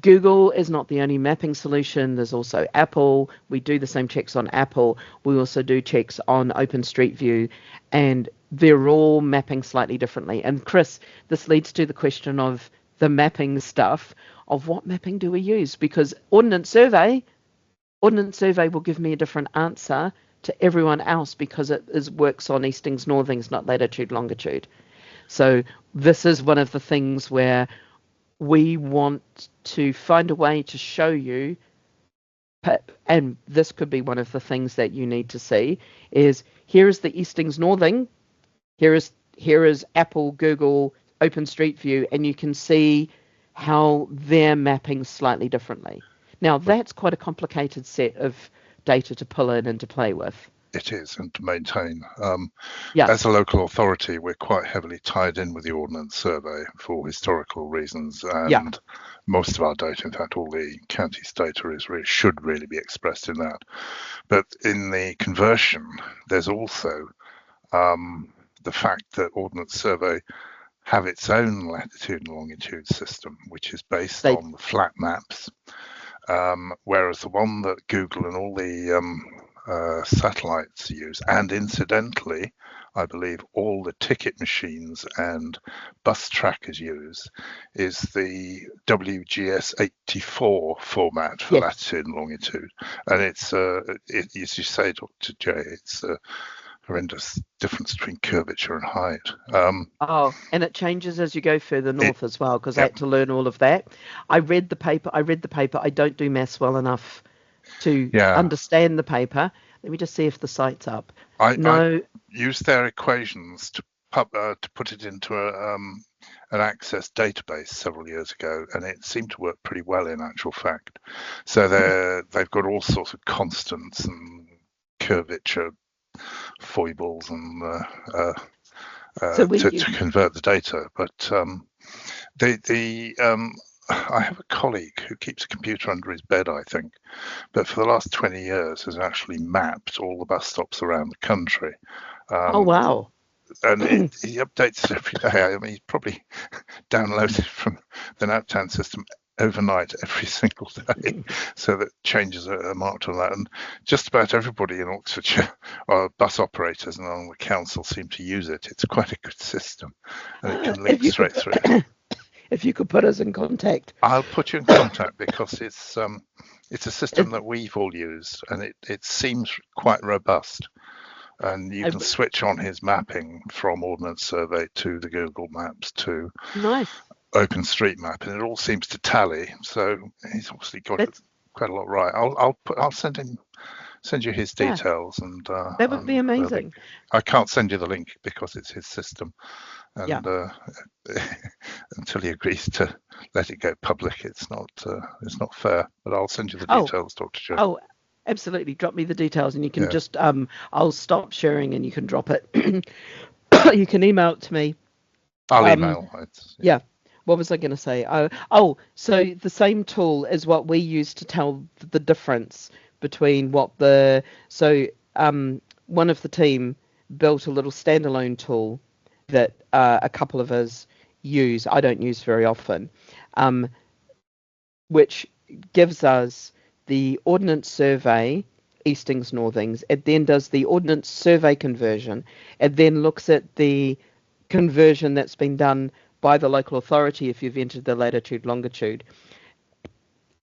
Google is not the only mapping solution. There's also Apple. We do the same checks on Apple. We also do checks on OpenStreetView, and they're all mapping slightly differently. And Chris, this leads to the question of the mapping stuff, of what mapping do we use? Because Ordnance Survey Ordnance Survey will give me a different answer to everyone else because it works on eastings, northings, not latitude, longitude. So this is one of the things where we want to find a way to show you, and this could be one of the things that you need to see, is here is the eastings, northing, here is Apple, Google, OpenStreetView, and you can see how they're mapping slightly differently. Now, that's quite a complicated set of data to pull in and to play with. It is, and to maintain. Yeah. As a local authority, we're quite heavily tied in with the Ordnance Survey for historical reasons, and most of our data, in fact, all the county's data should really be expressed in that. But in the conversion, there's also the fact that Ordnance Survey have its own latitude and longitude system, which is based on the flat maps, whereas the one that Google and all the satellites use, and incidentally, I believe all the ticket machines and bus trackers use, is the WGS84 format for latitude and longitude. And it's, as you say, Dr. J, it's a horrendous difference between curvature and height. And it changes as you go further north as well, because I had to learn all of that. I read the paper. I don't do maths well enough to understand the paper. Let me just see if the site's up. I used their equations to put it into an Access database several years ago, and it seemed to work pretty well in actual fact. So they've got all sorts of constants and curvature foibles and to convert the data. But I have a colleague who keeps a computer under his bed, I think, but for the last 20 years has actually mapped all the bus stops around the country. Oh, wow. And he updates it every day. I mean, he's probably downloaded from the NaPTAN system overnight every single day, so that changes are marked on that. And just about everybody in Oxfordshire, or bus operators and on the council, seem to use it. It's quite a good system, and it can link straight through. If you could put us in contact. I'll put you in contact, because it's a system that we've all used, and it seems quite robust. And you can switch on his mapping from Ordnance Survey to the Google Maps to OpenStreetMap, and it all seems to tally. So he's obviously got quite a lot right. I'll send you his details, and that would be amazing. I can't send you the link because it's his system, and until he agrees to let it go public, it's not fair. But I'll send you the details, Dr. Joe. Oh, absolutely. Drop me the details, and you can just I'll stop sharing, and you can drop it. You can email it to me. I'll email. What was I going to say? So the same tool is what we use to tell the difference between one of the team built a little standalone tool that a couple of us use. I don't use very often, which gives us the Ordnance Survey, eastings, northings. It then does the Ordnance Survey conversion. It then looks at the conversion that's been done by the local authority if you've entered the latitude, longitude,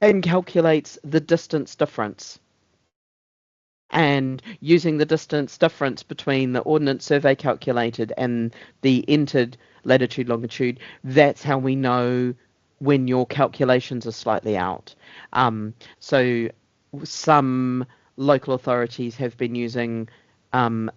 and calculates the distance difference. And using the distance difference between the Ordnance Survey calculated and the entered latitude, longitude, that's how we know when your calculations are slightly out. So some local authorities have been using a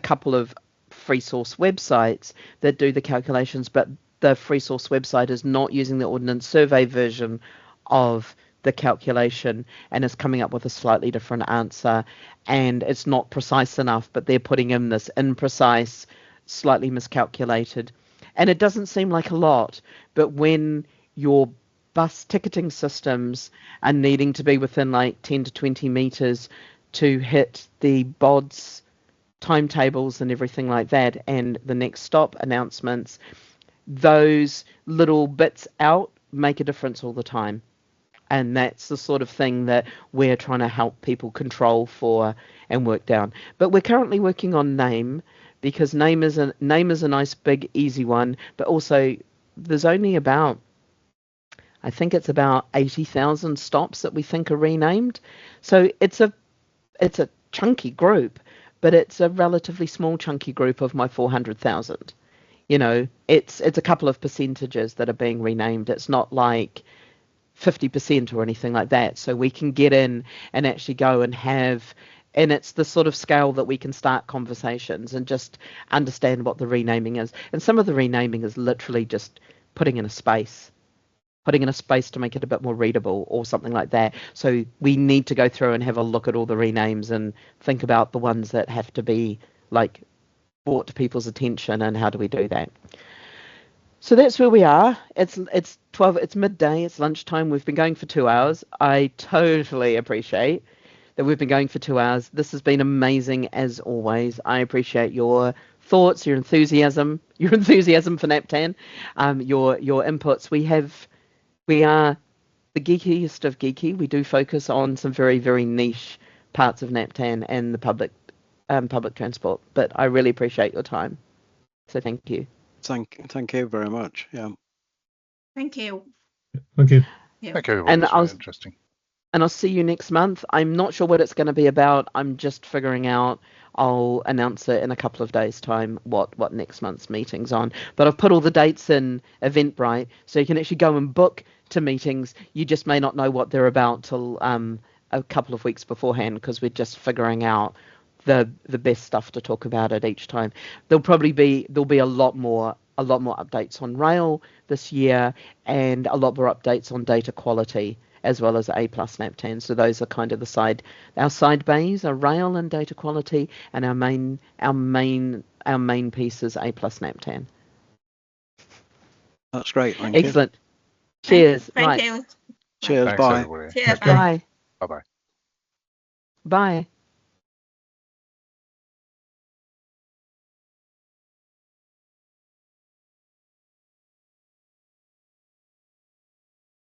couple of free source websites that do the calculations, but the free source website is not using the Ordnance Survey version of the calculation and is coming up with a slightly different answer, and it's not precise enough, but they're putting in this imprecise, slightly miscalculated. And it doesn't seem like a lot, but when your bus ticketing systems are needing to be within like 10 to 20 meters to hit the BODS timetables and everything like that, and the next stop announcements, those little bits out make a difference all the time. And that's the sort of thing that we're trying to help people control for and work down. But we're currently working on name, because name is a nice big easy one, but also there's only about I think it's about 80,000 stops that we think are renamed. So it's a chunky group, but it's a relatively small chunky group of my 400,000. You know, it's a couple of percentages that are being renamed. It's not like 50% or anything like that. So we can get in and actually go and have, and it's the sort of scale that we can start conversations and just understand what the renaming is. And some of the renaming is literally just putting in a space to make it a bit more readable or something like that. So we need to go through and have a look at all the renames and think about the ones that have to be like brought to people's attention, and how do we do that. So that's where we are. It's 12. It's midday. It's lunchtime. We've been going for 2 hours. I totally appreciate that we've been going for 2 hours. This has been amazing as always. I appreciate your thoughts, your enthusiasm for NaPTAN, your inputs. We are the geekiest of geeky. We do focus on some very, very niche parts of NaPTAN and the public transport. But I really appreciate your time. So thank you. Thank you very much. Yeah. Thank you. Thank you. Yeah. Thank you, everyone. And It's very interesting. And I'll see you next month. I'm not sure what it's going to be about. I'm just figuring out. I'll announce it in a couple of days' time what next month's meeting's on. But I've put all the dates in Eventbrite, so you can actually go and book to meetings. You just may not know what they're about till a couple of weeks beforehand, because we're just figuring out the best stuff to talk about at each time. There'll be a lot more updates on rail this year, and a lot more updates on data quality, as well as A+NaPTAN. So those are kind of our side bays are rail and data quality, and our main piece is A+NaPTAN. That's great. Thank you. Excellent. Cheers. Thank Right. you. Cheers. Thanks, Bye. everybody. Cheers. Bye. Bye-bye. Bye.